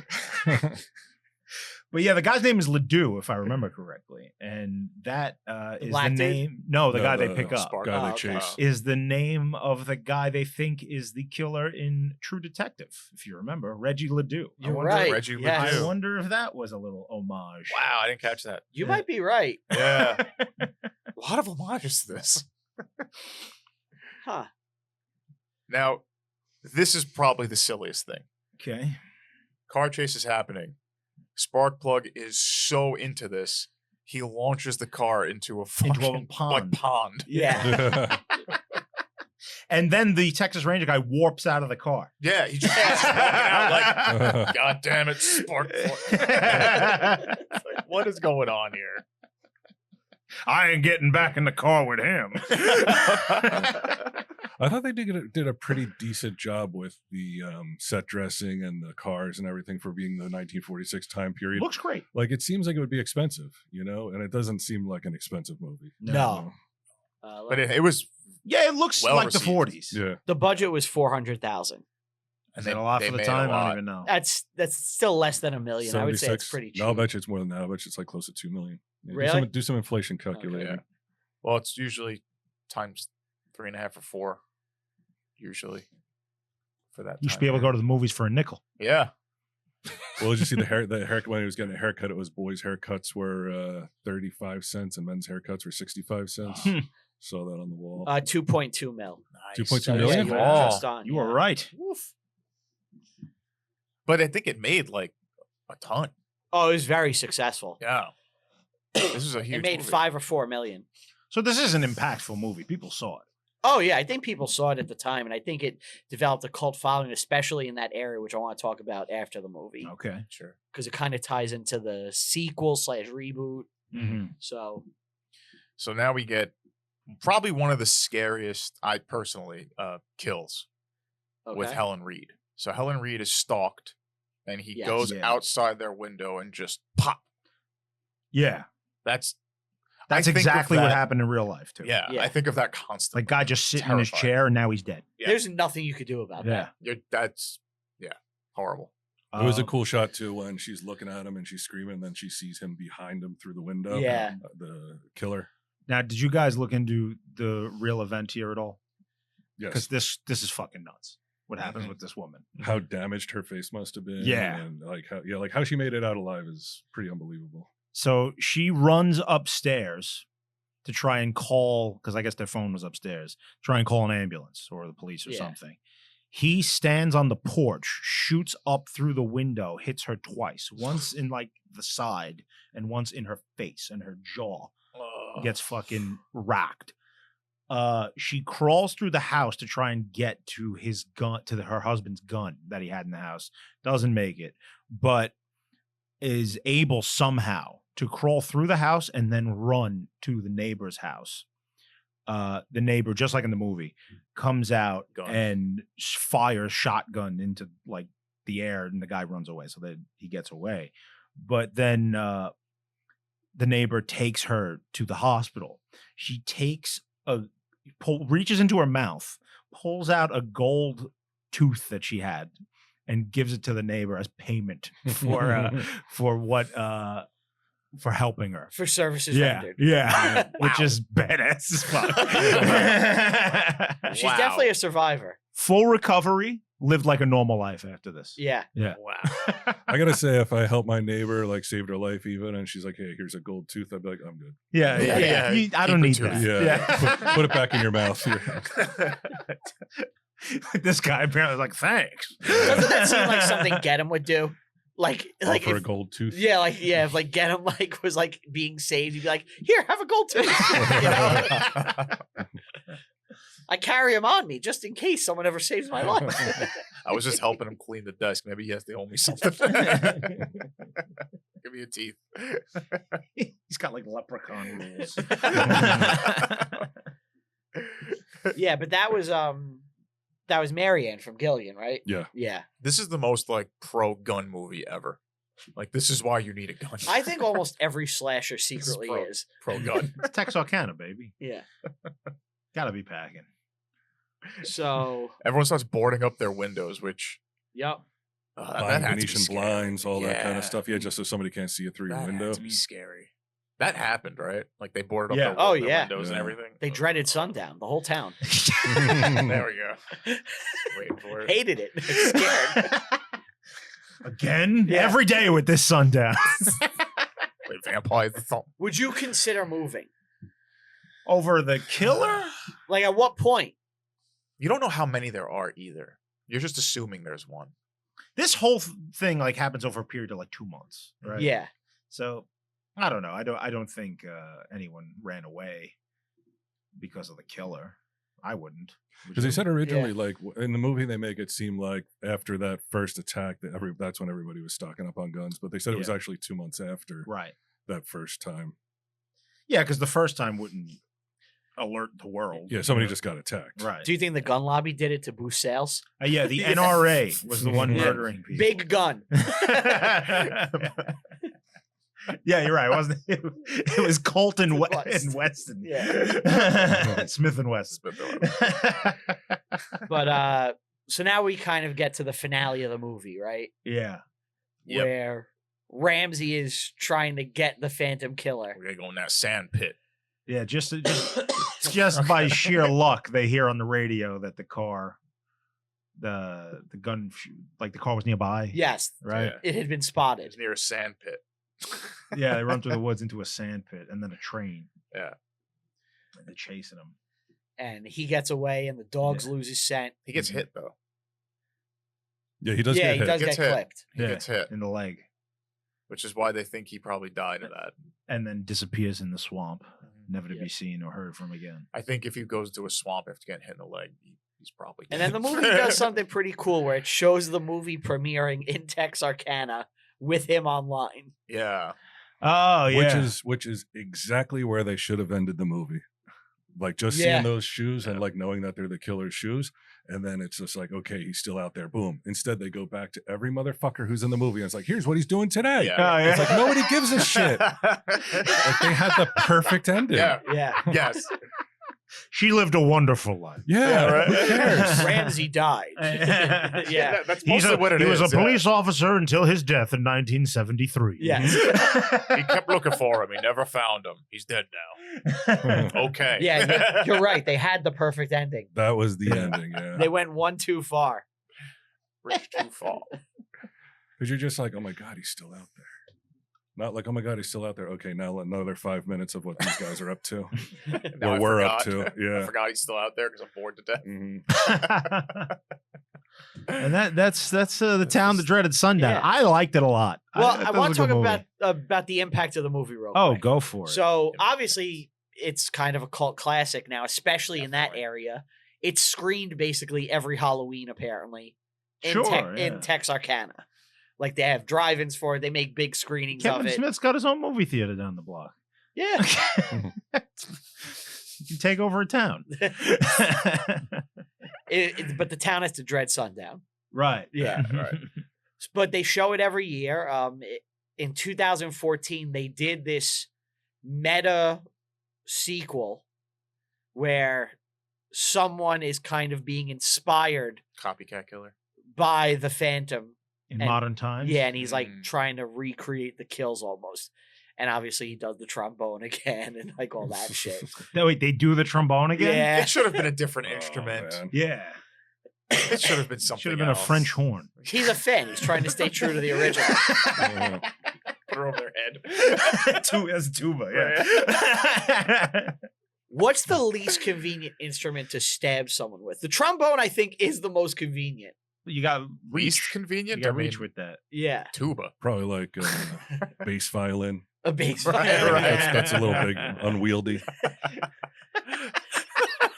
C: But yeah, the guy's name is Ledoux, if I remember correctly. And that is the
A: black dude?
C: name. No, the
D: No,
C: guy they
D: the
C: pick up
B: Spark-
D: Guy
A: Oh,
D: they
A: okay.
D: chase.
C: is the name of the guy they think is the killer in True Detective, if you remember, Reggie Ledoux.
A: You're
C: wonder,
A: right.
B: Reggie
A: yes.
B: Ledoux.
C: I wonder if that was a little homage.
B: Wow, I didn't catch that.
A: You might be right.
B: Yeah, a lot of homages to this.
A: Huh.
B: Now, this is probably the silliest thing.
C: Okay.
B: Car chase is happening. Sparkplug is so into this, he launches the car into a fucking
C: pond.
B: Like pond.
A: Yeah.
C: And then the Texas Ranger guy warps out of the car.
B: Yeah, he just he's walking out like, God damn it, Sparkplug. It's like, what is going on here?
C: I ain't getting back in the car with him.
D: I thought they did a pretty decent job with the set dressing and the cars and everything for being the 1946 time period.
C: Looks great.
D: Like it seems like it would be expensive, you know, and it doesn't seem like an expensive movie.
A: No.
B: But it was
C: Yeah, it looks
B: Well
C: like the
B: received.
C: 40s.
D: Yeah.
A: the budget was $400,000.
C: Is that a lot for the
B: made a
C: time? I
B: lot.
C: don't even know.
A: That's still less than $1 million. I would say it's
D: 76.
A: pretty cheap.
D: No, I'll bet you it's more than that. I bet you it's like close to 2 million. Yeah,
A: Really?
D: Do some inflation calculating.
B: Yeah. Well, it's usually times 3.5 or 4. Usually for that.
C: You should be able to go to the movies for a nickel.
B: Yeah.
D: Well, did you see the haircut when he was getting a haircut? It was boys' haircuts were 35 cents and men's haircuts were 65 cents. Saw that on the wall.
A: 2.2 mil.
B: Nice.
D: 2.2
A: So,
D: million?
A: Yeah, you,
B: Oh,
A: were just on,
C: You were right.
A: Oof.
B: But I think it made like a ton.
A: Oh, it was very successful.
B: Yeah. This is a huge
A: It made
B: movie.
A: 5 or 4 million.
C: So this is an impactful movie. People saw it.
A: Oh yeah, I think people saw it at the time, and I think it developed a cult following, especially in that area, which I want to talk about after the movie,
C: Okay.
B: Sure.
A: because it kind of ties into the sequel / reboot.
C: Mm-hmm.
A: So
B: So now we get probably one of the scariest, I personally, kills with
A: okay.
B: Helen Reed. So Helen Reed is stalked, and he
A: Yes.
B: goes
C: Yeah.
B: outside their window and just pop.
C: Yeah.
B: That's
C: That's
B: I think of
C: exactly what
B: that-
C: happened in real life too.
B: Yeah,
A: Yeah.
B: I think of that constantly.
C: Like guy just sitting in his
B: Terrifying.
C: chair and now he's dead.
B: Yeah.
A: There's nothing you could do about that.
B: That's horrible.
D: It was a
C: Um,
D: cool shot too when she's looking at him and she's screaming, and then she sees him behind him through the window.
A: Yeah.
D: The killer.
C: Now, did you guys look into the real event here at all? Because
D: Yes.
C: this is fucking nuts. What happens
B: Mhm.
C: with this woman?
D: How damaged her face must have been.
C: Yeah.
D: And like how she made it out alive is pretty unbelievable.
C: So she runs upstairs to try and call, because I guess their phone was upstairs, try and call an ambulance or the police or
A: Yeah.
C: something. He stands on the porch, shoots up through the window, hits her twice, once in like the side and once in her face, and her jaw gets fucking racked. She crawls through the house to try and get to his gun, to her husband's gun that he had in the house. Doesn't make it, but is able somehow to crawl through the house and then run to the neighbor's house. The neighbor, just like in the movie, comes out
B: Gun.
C: and fires shotgun into like the air, and the guy runs away. So that he gets away. But then the neighbor takes her to the hospital. She takes reaches into her mouth, pulls out a gold tooth that she had, and gives it to the neighbor as payment for what for helping her.
A: For services
C: Yeah,
A: rendered.
C: yeah, which
A: Wow.
C: is badass as fuck.
A: She's
B: Wow.
A: definitely a survivor.
C: Full recovery, lived like a normal life after this.
A: Yeah.
C: Yeah.
B: Wow.
D: I gotta say, if I help my neighbor, like saved her life even, and she's like, "Hey, here's a gold tooth," I'd be like, "I'm good."
C: Yeah, yeah,
B: Yeah,
C: yeah. I don't
B: keep
C: need
B: it to
C: that.
D: Yeah, Put it back in your mouth.
C: This guy apparently was like, thanks.
A: Doesn't that seem like something Get 'em would do? Like
D: Offer a
A: if,
D: gold tooth.
A: yeah, if like Get 'em like was like being saved, you'd be like, here, have a gold tooth. You know? I carry him on me just in case someone ever saves my life.
B: I was just helping him clean the desk. Maybe he has to owe me something. Give me a teeth.
C: He's got like leprechaun rules.
A: Yeah, but that was Marianne from Gilligan, right?
D: Yeah.
A: Yeah.
B: This is the most like pro gun movie ever. Like this is why you need a gun.
A: I think almost every slasher secretly
B: pro.
A: is.
B: pro gun.
C: It's Texarkana, baby.
A: Yeah.
C: Gotta be packing.
A: So,
B: Everyone starts boarding up their windows, which
A: yep.
B: that
D: Buying
B: had to be
D: Venetian
B: scary.
D: blinds, all that kind
B: Yeah.
D: of stuff. Yeah, just so somebody can't see it through your
B: That
D: window.
B: had to be scary. That happened, right? Like they boarded up
C: Yeah.
B: their,
A: Oh,
B: their
A: yeah.
B: windows and
D: Yeah.
B: everything.
A: They dreaded sundown, the whole town.
B: There we go. Waiting for it.
A: Hated it. Scared.
C: Again?
A: Yeah.
C: Every day with this sundown.
B: Wait, vampires. That's all.
A: Would you consider moving?
C: Over the killer?
A: Like at what point?
B: You don't know how many there are either. You're just assuming there's one.
C: This whole thing like happens over a period of like 2 months, right?
A: Yeah.
C: So I don't know. I don't think anyone ran away because of the killer. I wouldn't. Would
D: Because they
C: you?
D: said originally, like in the movie, they make it seem like after that first attack that that's when everybody was stocking up on guns. But they said it was
C: Yeah.
D: actually 2 months after
C: Right.
D: that first time.
C: Yeah, because the first time wouldn't alert the world.
D: Yeah, somebody just got attacked.
C: Right.
A: Do you think the gun lobby did it to boost sales?
C: Yeah, the NRA was the one
D: Yeah.
C: murdering people.
A: Big gun.
C: Yeah, you're right. It wasn't it was Colton
A: West.
C: and Weston.
A: Yeah.
C: Smith and Weston.
B: Smith and
A: But So now we kind of get to the finale of the movie, right?
C: Yeah.
B: Yep.
A: Where Ramsey is trying to get the Phantom Killer.
B: We're gonna go in that sand pit.
C: Yeah, just by sheer luck, they hear on the radio that the car, the gun, like the car was nearby.
A: Yes,
C: Right.
B: Yeah.
A: it had been spotted.
B: It's near a sand pit.
C: Yeah, they run through the woods into a sand pit and then a train.
B: Yeah.
C: And they're chasing him.
A: And he gets away, and the dogs lose his scent.
B: He gets hit though.
D: Yeah, he does
A: Yeah,
D: get
A: he
D: hit.
A: does get
B: Gets hit.
A: clipped.
B: He gets hit,
C: in the leg,
B: which is why they think he probably died of that.
C: and then disappears in the swamp, never to
A: Yeah.
C: be seen or heard from again.
B: I think if he goes to a swamp after getting hit in the leg, he's probably
A: And
B: dead.
A: then the movie does something pretty cool where it shows the movie premiering in Texarkana with him online.
B: Yeah.
C: Oh yeah,
D: which is exactly where they should have ended the movie. Like just
A: Yeah.
D: seeing those shoes and like knowing that they're the killer's shoes, and then it's just like, okay, he's still out there. Boom. Instead, they go back to every motherfucker who's in the movie, and it's like, here's what he's doing today.
B: Yeah.
C: Oh, yeah.
D: It's like nobody gives a shit. Like they had the perfect ending.
B: Yeah.
A: Yeah.
B: Yes.
C: she lived a wonderful life.
D: Yeah,
B: Yeah, right.
D: who cares?
A: Ramsey died. Yeah.
B: That's mostly what it
C: he
B: is.
C: was a
B: yeah.
C: police officer until his death in 1973.
A: Yes.
B: He kept looking for him. He never found him. He's dead now. Okay.
A: Yeah, you're right. They had the perfect ending.
D: That was the ending. Yeah,
A: They went one too far.
B: Bridge too far.
D: because you're just like, oh my god, he's still out there. Not like, oh my god, he's still out there. Okay, now another 5 minutes of what these guys are up to.
B: Now
D: Or
B: I
D: we're up
B: forgot.
D: to. Yeah.
B: I forgot he's still out there because I'm bored to death.
D: Mhm.
C: And that's the Town That Dreaded Sundown.
A: Yeah.
C: I liked it a lot.
A: Well,
C: thought
A: I
C: it
A: want
C: was
A: to
C: a
A: talk
C: good movie.
A: about the impact of the movie real
C: Oh,
A: quick.
C: go for it.
A: So obviously it's kind of a cult classic now, especially in that
B: Definitely.
A: area. It's screened basically every Halloween apparently in,
C: Sure, yeah.
A: in Texarkana. Like they have drive-ins for it. They make big screenings
C: Kevin
A: of it.
C: Smith's got his own movie theater down the block.
A: Yeah.
C: You can take over a town.
A: But the town has to dread sundown.
C: Right.
A: Yeah.
B: Right.
A: But they show it every year. In 2014, they did this meta sequel where someone is kind of being inspired
B: Copycat killer.
A: by the Phantom.
C: In
A: And-
C: modern times.
A: Yeah, and he's like
B: Mm.
A: trying to recreate the kills almost. And obviously he does the trombone again and like all that shit.
C: No, wait, they do the trombone again?
A: Yeah.
B: It should have been a different
D: Oh,
B: instrument.
D: man.
C: Yeah.
B: It should have been something.
C: Should have been a
B: else.
C: French horn.
A: He's a fan. He's trying to stay true to the original.
B: Put her over their head.
C: As a tuba,
B: Right.
A: What's the least convenient instrument to stab someone with? The trombone, I think, is the most convenient.
C: You got
B: Least
C: reach.
B: convenient.
C: You got
B: I mean,
C: reach with that.
A: Yeah.
B: tuba.
D: Probably like bass violin.
A: A bass
B: Right,
A: violin.
B: right.
D: That's a little big, unwieldy.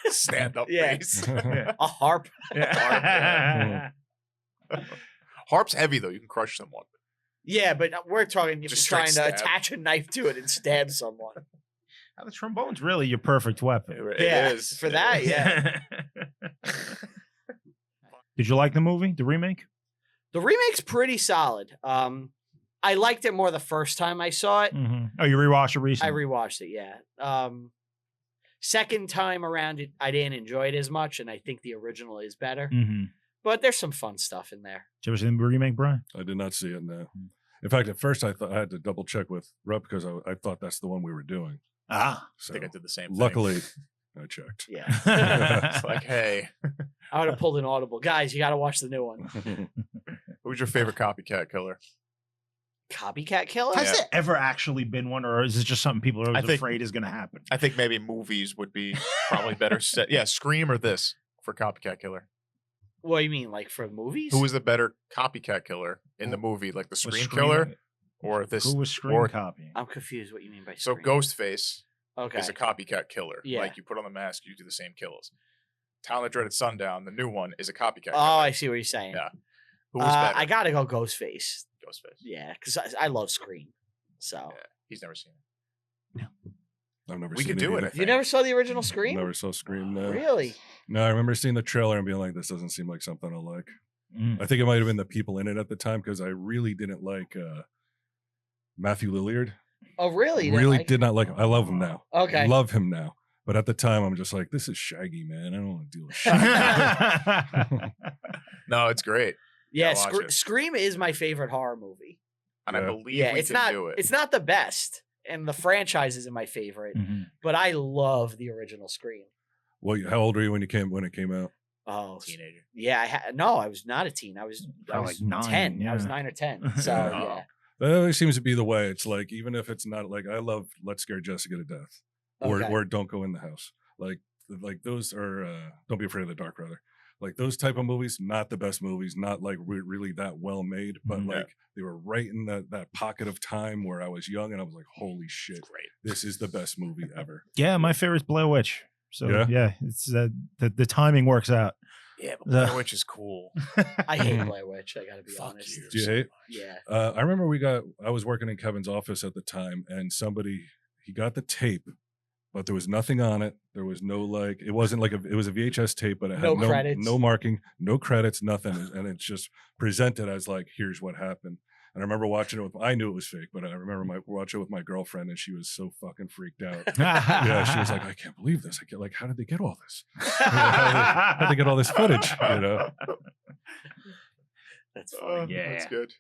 B: Stand up
A: Yeah.
B: bass.
A: A harp.
C: Yeah.
B: Harp's heavy though. You can crush someone.
A: Yeah, but we're talking if
B: Just
A: you're trying
B: straight
A: to
B: stab.
A: attach a knife to it and stab someone.
C: The trombone's really your perfect weapon.
B: It
A: Yeah,
B: is.
A: for
B: It
A: that,
B: is.
A: yeah.
C: Did you like the movie, the remake?
A: The remake's pretty solid. I liked it more the first time I saw it.
C: Mm-hmm. Oh, you rewatched it
A: I
C: recently?
A: rewatched it, yeah. Second time around it, I didn't enjoy it as much, and I think the original is better.
C: Mm-hmm.
A: But there's some fun stuff in there.
C: Did you ever see the remake, Brian?
D: I did not see it. No. In fact, at first I thought I had to double check with Rupp because I thought that's the one we were doing.
C: Ah.
B: I
D: So
B: think I did the same thing.
D: luckily, I checked.
A: Yeah.
B: It's like, hey,
A: I would have pulled an audible. Guys, you got to watch the new one.
B: who's your favorite copycat killer?
A: Copycat Killer?
C: Has
B: Yeah.
C: there ever actually been one, or is it just something people are
B: I
C: always
B: think-
C: afraid is going to happen?
B: I think maybe movies would be probably better set. Yeah, Scream or this for copycat killer.
A: What do you mean, like for movies?
B: Who was the better copycat killer in the movie, like the
C: Was
B: Scream
C: Scream-
B: killer or this?
C: Who was Scream
B: or-
C: copying?
A: I'm confused what you mean by
B: So
A: Scream.
B: Ghostface
A: Okay.
B: is a copycat killer.
A: Yeah.
B: Like you put on the mask, you do the same kills. Town That Dreaded Sundown, the new one, is a copycat.
A: Oh,
B: killer.
A: I see what you're saying.
B: Yeah. Who was better?
A: I got to go Ghostface.
B: Ghostface.
A: Yeah, because I love Scream. So.
B: Yeah. He's never seen it.
D: I've never
B: We
D: seen
B: could do it,
D: either.
B: I
A: You never saw the original Scream?
D: Never saw Scream. No.
A: Really?
D: No, I remember seeing the trailer and being like, "This doesn't seem like something I like."
C: Mm.
D: I think it might have been the people in it at the time because I really didn't like Matthew Lillard.
A: Oh, really? You didn't
D: Really
A: like it?
D: did not like him. I love him now.
A: Okay.
D: Love him now. But at the time, I'm just like, this is Shaggy, man. I don't want to deal with Shaggy.
B: No, it's great.
A: Yeah,
B: watch it.
A: Scream is my favorite horror movie.
B: And I believe we
A: it's
B: can
A: not
B: do it.
A: it's not the best, and the franchise isn't my favorite, but I love the original Scream.
D: Well, how old were you when it came out?
A: Oh,
B: Teenager.
A: Yeah, I was not a teen. I was
C: like 9.
A: 10.
C: Yeah.
A: I was 9 or 10. So yeah.
D: That always seems to be the way. It's like, even if it's not like, I love Let's Scare Jessica to Death, or Don't Go in the House. Like those are Don't Be Afraid of the Dark, rather. Like those type of movies, not the best movies, not like really that well made, but like they were right in that pocket of time where I was young and I was like, holy shit,
B: Great.
D: this is the best movie ever.
C: Yeah, my favorite's Blair Witch. So
D: Yeah?
C: it's the timing works out.
B: Yeah, but Blair Witch is cool.
A: I hate Blair Witch. I gotta be
B: Fuck
A: honest.
B: you.
D: Do you hate?
A: Yeah.
D: I remember I was working in Kevin's office at the time, and he got the tape, but there was nothing on it. There was no it wasn't like it was a VHS tape, but it had
A: No credits.
D: no marking, no credits, nothing. And it's just presented as like, here's what happened. And I remember watching it I knew it was fake, but I remember watching it with my girlfriend, and she was so fucking freaked out. Yeah, she was like, I can't believe this. How did they get all this? How did they get all this footage?
A: That's funny.
B: That's good.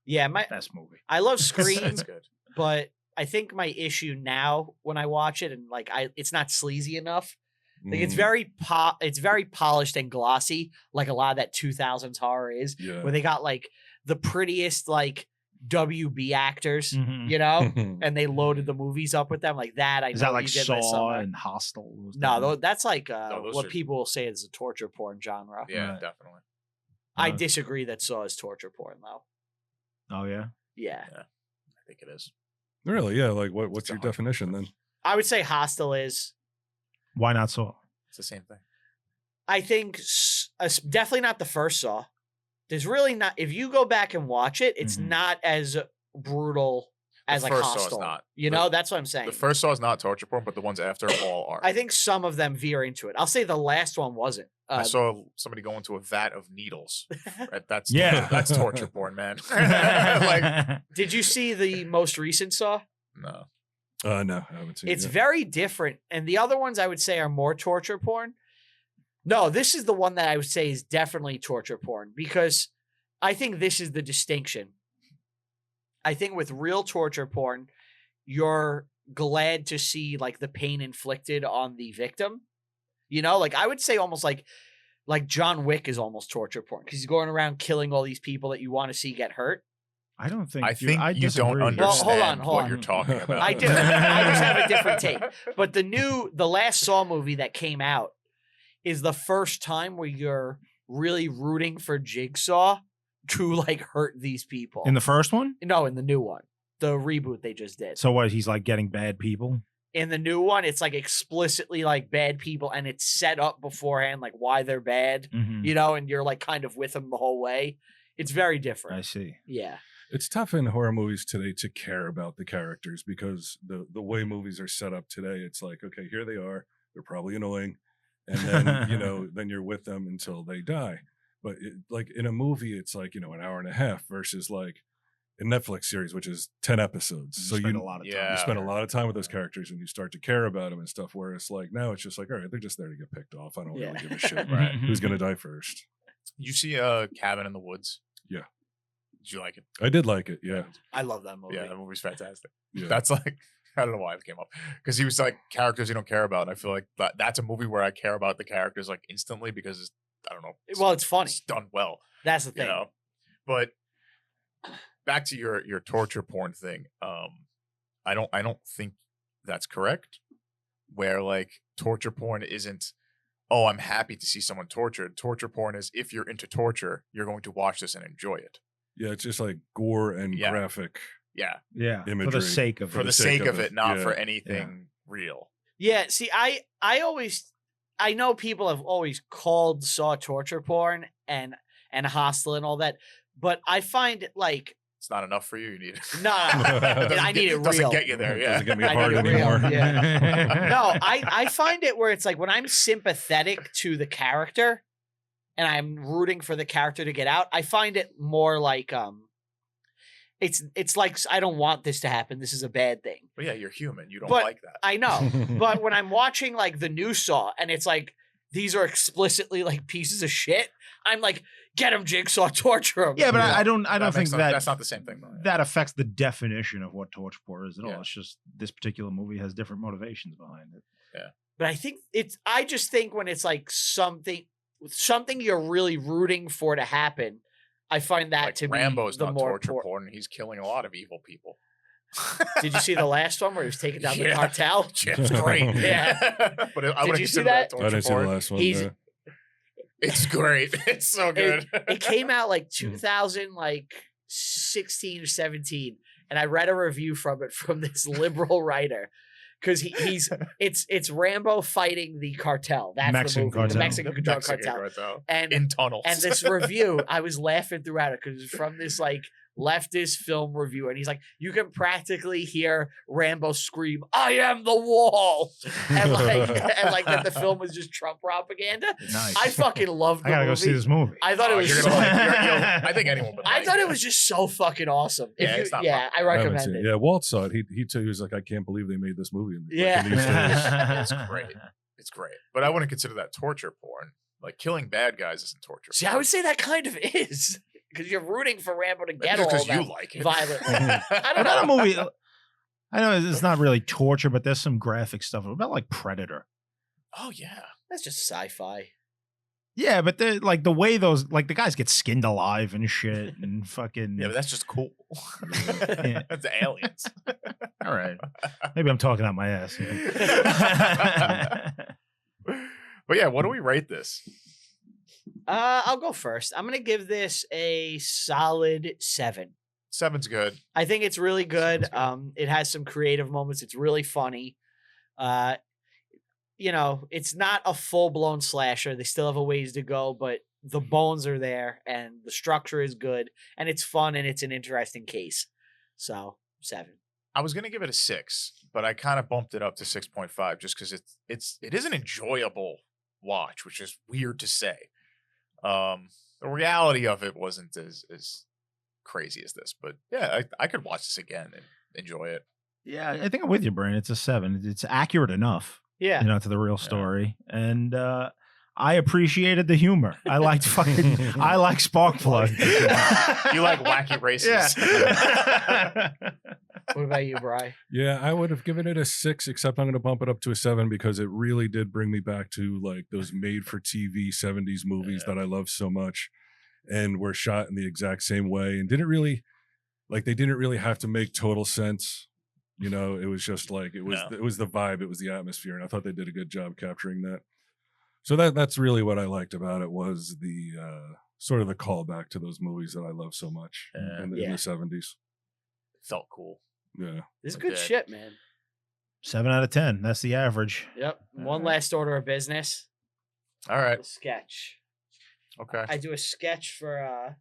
A: Yeah,
C: best movie.
A: I love Scream,
B: That's good.
A: but I think my issue now when I watch it, and like it's not sleazy enough. Like it's very polished and glossy, like a lot of that 2000s horror is, where they got like the prettiest like WB actors, and they loaded the movies up with them like that.
C: Is that like Saw and Hostel?
A: No, that's like
B: those
A: what
B: are...
A: people will say is a torture porn genre.
B: Yeah, definitely.
A: I disagree that Saw is torture porn though.
C: Oh yeah?
A: Yeah.
B: I think it is.
D: Really? Yeah. Like what's your definition then?
A: I would say Hostel is.
C: Why not Saw?
B: It's the same thing.
A: I think definitely not the first Saw. There's really not. If you go back and watch it, it's not as brutal as like Hostel.
B: Not.
A: That's what I'm saying.
B: The first Saw is not torture porn, but the ones after all are.
A: I think some of them veer into it. I'll say the last one wasn't.
B: I saw somebody go into a vat of needles. That's torture porn, man.
A: Did you see the most recent Saw?
B: No.
D: No, I haven't seen it.
A: It's very different. And the other ones I would say are more torture porn. No, this is the one that I would say is definitely torture porn, because I think this is the distinction. I think with real torture porn, you're glad to see like the pain inflicted on the victim. Like I would say almost like John Wick is almost torture porn, because he's going around killing all these people that you want to see get hurt.
C: I don't think.
B: I think you don't understand
A: well, hold on.
B: you're talking about.
A: I do. I just have a different take. But the last Saw movie that came out is the first time where you're really rooting for Jigsaw to like hurt these people.
C: In the first one?
A: No, in the new one, the reboot they just did.
C: So what? He's like getting bad people.
A: In the new one, it's like explicitly like bad people, and it's set up beforehand like why they're bad, and you're like kind of with them the whole way. It's very different.
C: I see.
A: Yeah.
D: It's tough in horror movies today to care about the characters, because the way movies are set up today, it's like, okay, here they are. They're probably annoying. And then, then you're with them until they die. But like in a movie, it's like, an hour and a half versus like a Netflix series, which is 10 episodes. So
C: spend a lot of time.
D: You spend a lot of time with those characters and you start to care about them and stuff. Whereas like now it's just like, all right, they're just there to get picked off. I don't really give a shit.
B: Right.
D: Who's going to die first?
B: You see Cabin in the Woods?
D: Yeah.
B: Did you like it?
D: I did like it. Yeah.
A: I love that movie.
B: Yeah, that movie's fantastic.
D: Yeah.
B: That's like, I don't know why it came up, because he was like characters you don't care about. I feel like that's a movie where I care about the characters like instantly, because I don't know.
A: It's funny.
B: It's done well.
A: That's the thing.
B: But back to your torture porn thing. I don't think that's correct. Where like torture porn isn't, oh, I'm happy to see someone tortured. Torture porn is, if you're into torture, you're going to watch this and enjoy it.
D: Yeah, it's just like gore and graphic.
B: Yeah.
C: Yeah.
D: Imagery.
C: For the sake of it.
B: For the sake of it, not for anything real.
A: Yeah. See, I know people have always called Saw torture porn and Hostel and all that, but I find it like,
B: it's not enough for you. You need it.
A: No, I need it real.
B: Doesn't get you there. Yeah.
D: Doesn't get me
A: I
D: hard
A: need it real,
D: anymore.
A: yeah. No, I find it where it's like when I'm sympathetic to the character and I'm rooting for the character to get out, I find it more like it's like, I don't want this to happen. This is a bad thing.
B: But yeah, you're human. You don't
A: But
B: like that.
A: I know. But when I'm watching like the new Saw and it's like these are explicitly like pieces of shit, I'm like, get him, Jigsaw, torture him.
C: Yeah, but I don't think
B: that's not the same thing. Though.
C: That affects the definition of what torture porn is at all.
B: Yeah.
C: It's just this particular movie has different motivations behind it.
B: Yeah.
A: But I just think when it's like something you're really rooting for to happen, I find that
B: Like
A: to
B: Rambo's
A: be the
B: not
A: more
B: torture porn. He's killing a lot of evil people.
A: Did you see the last one where he was taking down the
B: Yeah.
A: cartel?
B: It's great.
A: Yeah.
B: But I
A: Did
B: would
A: you see
B: consider
A: that?
B: torture
D: I didn't see
B: porn.
D: the last one.
A: He's-
D: no.
B: It's great. It's so good.
A: It came out like 2016 or 17, and I read a review from it from this liberal writer because it's Rambo fighting the cartel. That's
C: Mexican
A: the movie, the
C: cartel.
A: Mexican drug cartel. And
B: in tunnels.
A: And this review, I was laughing throughout it because it's from this like leftist film review, and he's like, you can practically hear Rambo scream, "I am the wall," and like that the film was just Trump propaganda.
C: Nice.
A: I fucking loved the
C: I gotta
A: movie.
C: go see this movie.
A: I thought it was.
B: You're
A: So,
B: gonna like, I think anyone would.
A: I
B: like
A: thought it was just so fucking awesome. If
B: Yeah,
A: you-
B: it's not
A: yeah, I
D: I haven't
A: recommend
D: seen
A: it.
D: it. Yeah, Walt saw it. He too. He was like, I can't believe they made this movie.
A: Yeah.
D: In these days.
B: It's great. It's great. But I wouldn't consider that torture porn. Like killing bad guys isn't torture.
A: See, I would say that kind of is because you're rooting for Rambo to get all
B: because
A: that
B: you like it.
A: violently. I don't
C: Another
A: know.
C: movie. I know it's not really torture, but there's some graphic stuff about like Predator.
B: Oh yeah.
A: That's just sci-fi.
C: Yeah, but they're like the way those like the guys get skinned alive and shit and fucking.
B: Yeah, but that's just cool.
C: Yeah.
B: That's aliens.
C: All right. Maybe I'm talking out my ass.
B: But yeah, what do we rate this?
A: I'll go first. I'm gonna give this a solid 7.
B: 7's good.
A: I think it's really good.
B: Sounds
A: It has some creative moments. It's really funny. It's not a full-blown slasher. They still have a ways to go, but the bones are there and the structure is good and it's fun and it's an interesting case. So 7.
B: I was gonna give it a 6, but I kind of bumped it up to 6.5 just because it is an enjoyable watch, which is weird to say. The reality of it wasn't as crazy as this, but yeah, I could watch this again and enjoy it.
C: Yeah, I think I'm with you, Brian. It's a 7. It's accurate enough,
A: Yeah.
C: to the real story, and I appreciated the humor. I liked I like Sparkplug.
B: You like wacky races.
C: Yeah.
A: What about you, Bri?
D: Yeah, I would have given it a 6, except I'm going to bump it up to a 7 because it really did bring me back to like those made-for-TV 70s movies that I love so much, and were shot in the exact same way, and they didn't really have to make total sense. It was just like it was the vibe, it was the atmosphere, and I thought they did a good job capturing that. So that's really what I liked about it, was the sort of the callback to those movies that I love so much in the 70s.
B: Felt cool.
D: Yeah.
A: This is
B: I
A: good
B: did.
A: shit, man.
C: 7 out of 10. That's the average.
A: Yep. One last order of business.
B: All right.
A: A sketch.
B: Okay.
A: I do a sketch for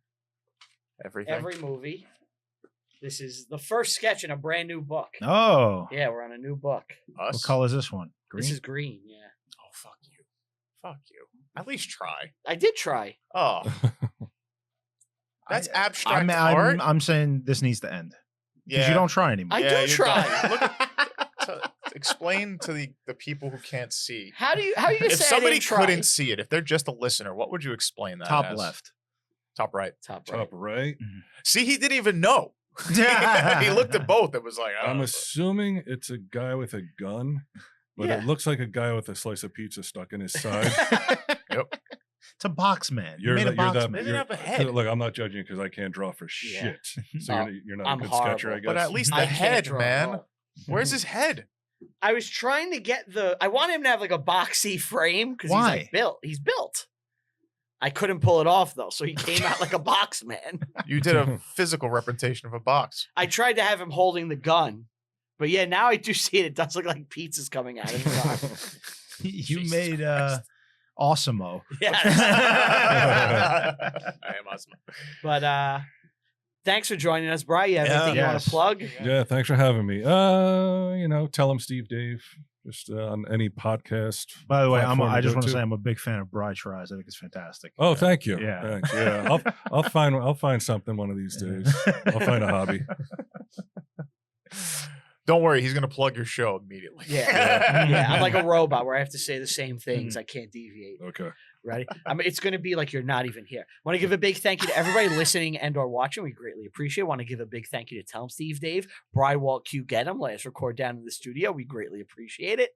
B: Everything.
A: every movie. This is the first sketch in a brand new book.
C: Oh,
A: Yeah, we're on a new book.
B: Us?
C: what color is this one? Green.
A: This is green, yeah.
B: Oh, fuck you. Fuck you. At least try.
A: I did try.
B: Oh, that's abstract
C: I'm,
B: art.
C: I'm saying this needs to end because
B: yeah.
C: you don't try anymore.
A: I
B: Yeah,
A: do
B: you
A: try.
B: don't. Look at, explain to the people who can't see.
A: How you
B: If
A: say
B: somebody
A: I didn't try?
B: couldn't see it, if they're just a listener, what would you explain that
C: Top
B: as?
C: left.
B: Top right.
A: Top right.
D: Top right.
B: See, he didn't even know. He looked at both and was like, I don't
D: I'm
B: know.
D: assuming it's a guy with a gun, but
A: Yeah.
D: it looks like a guy with a slice of pizza stuck in his side.
C: It's a box man. You
D: You're
C: made a
D: that.
C: box
B: They
C: man.
B: didn't have a head.
D: Look, I'm not judging because I can't draw for
A: Yeah.
D: shit. So
A: Oh,
D: you're not
A: I'm
D: a good sketcher, I
A: horrible.
D: guess.
B: But at least the
A: I can't
B: head,
A: draw at
B: man.
A: all.
B: Where's his head?
A: I was trying to get I want him to have like a boxy frame because he's
C: Why?
A: like built. He's built. I couldn't pull it off though, so he came out like a box man.
B: You did a physical representation of a box.
A: I tried to have him holding the gun, but yeah, now I do see it. It does look like pizza's coming out of his eye.
C: You
B: Jesus
C: made
B: Christ.
C: Awesome-o.
A: Yes.
B: I am awesome.
A: But thanks for joining us, Bri. You have
C: Yeah.
A: anything you want
C: Yes.
A: to plug?
D: Yeah, thanks for having me. Tell him Steve Dave just on any podcast.
C: By the way,
D: platform
C: I
D: to
C: just
D: go
C: want to
D: to.
C: say I'm a big fan of Bri Tries. I think it's fantastic.
D: Oh, thank you.
C: Yeah.
D: Thanks. Yeah, I'll find something one of these days. I'll find a hobby.
B: Don't worry, he's gonna plug your show immediately.
A: Yeah. I'm like a robot where I have to say the same things. I can't deviate.
D: Okay.
A: Ready? I mean, it's going to be like you're not even here. Want to give a big thank you to everybody listening and or watching. We greatly appreciate it. Want to give a big thank you to Tell 'em Steve Dave, Bry Walt Q Get 'em. Let us record down in the studio. We greatly appreciate it.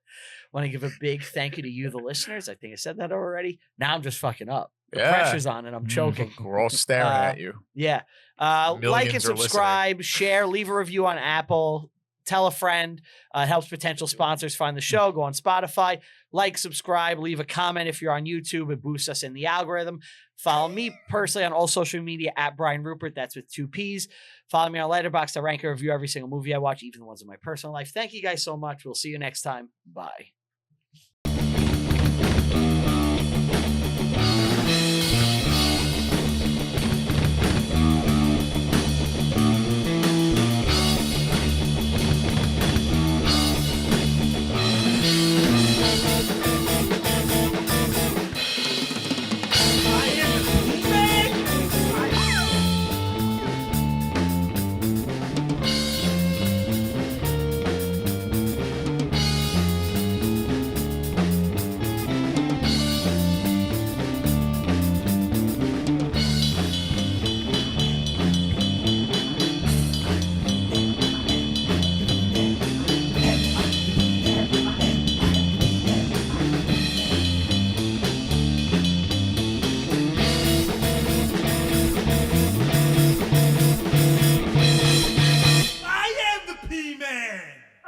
A: Want to give a big thank you to you, the listeners. I think I said that already. Now I'm just fucking up. The pressure's on and I'm choking.
B: We're all staring at you.
A: Yeah. Like and
B: Millions are
A: subscribe, share, leave a review on Apple. Tell a friend. Helps potential sponsors find the show. Go on Spotify. Like, subscribe, leave a comment if you're on YouTube. It boosts us in the algorithm. Follow me personally on all social media at Brian Rupert. That's with 2 P's. Follow me on Letterboxd. I rank and review every single movie I watch, even the ones in my personal life. Thank you guys so much. We'll see you next time. Bye.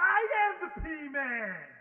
E: I am the P-Man!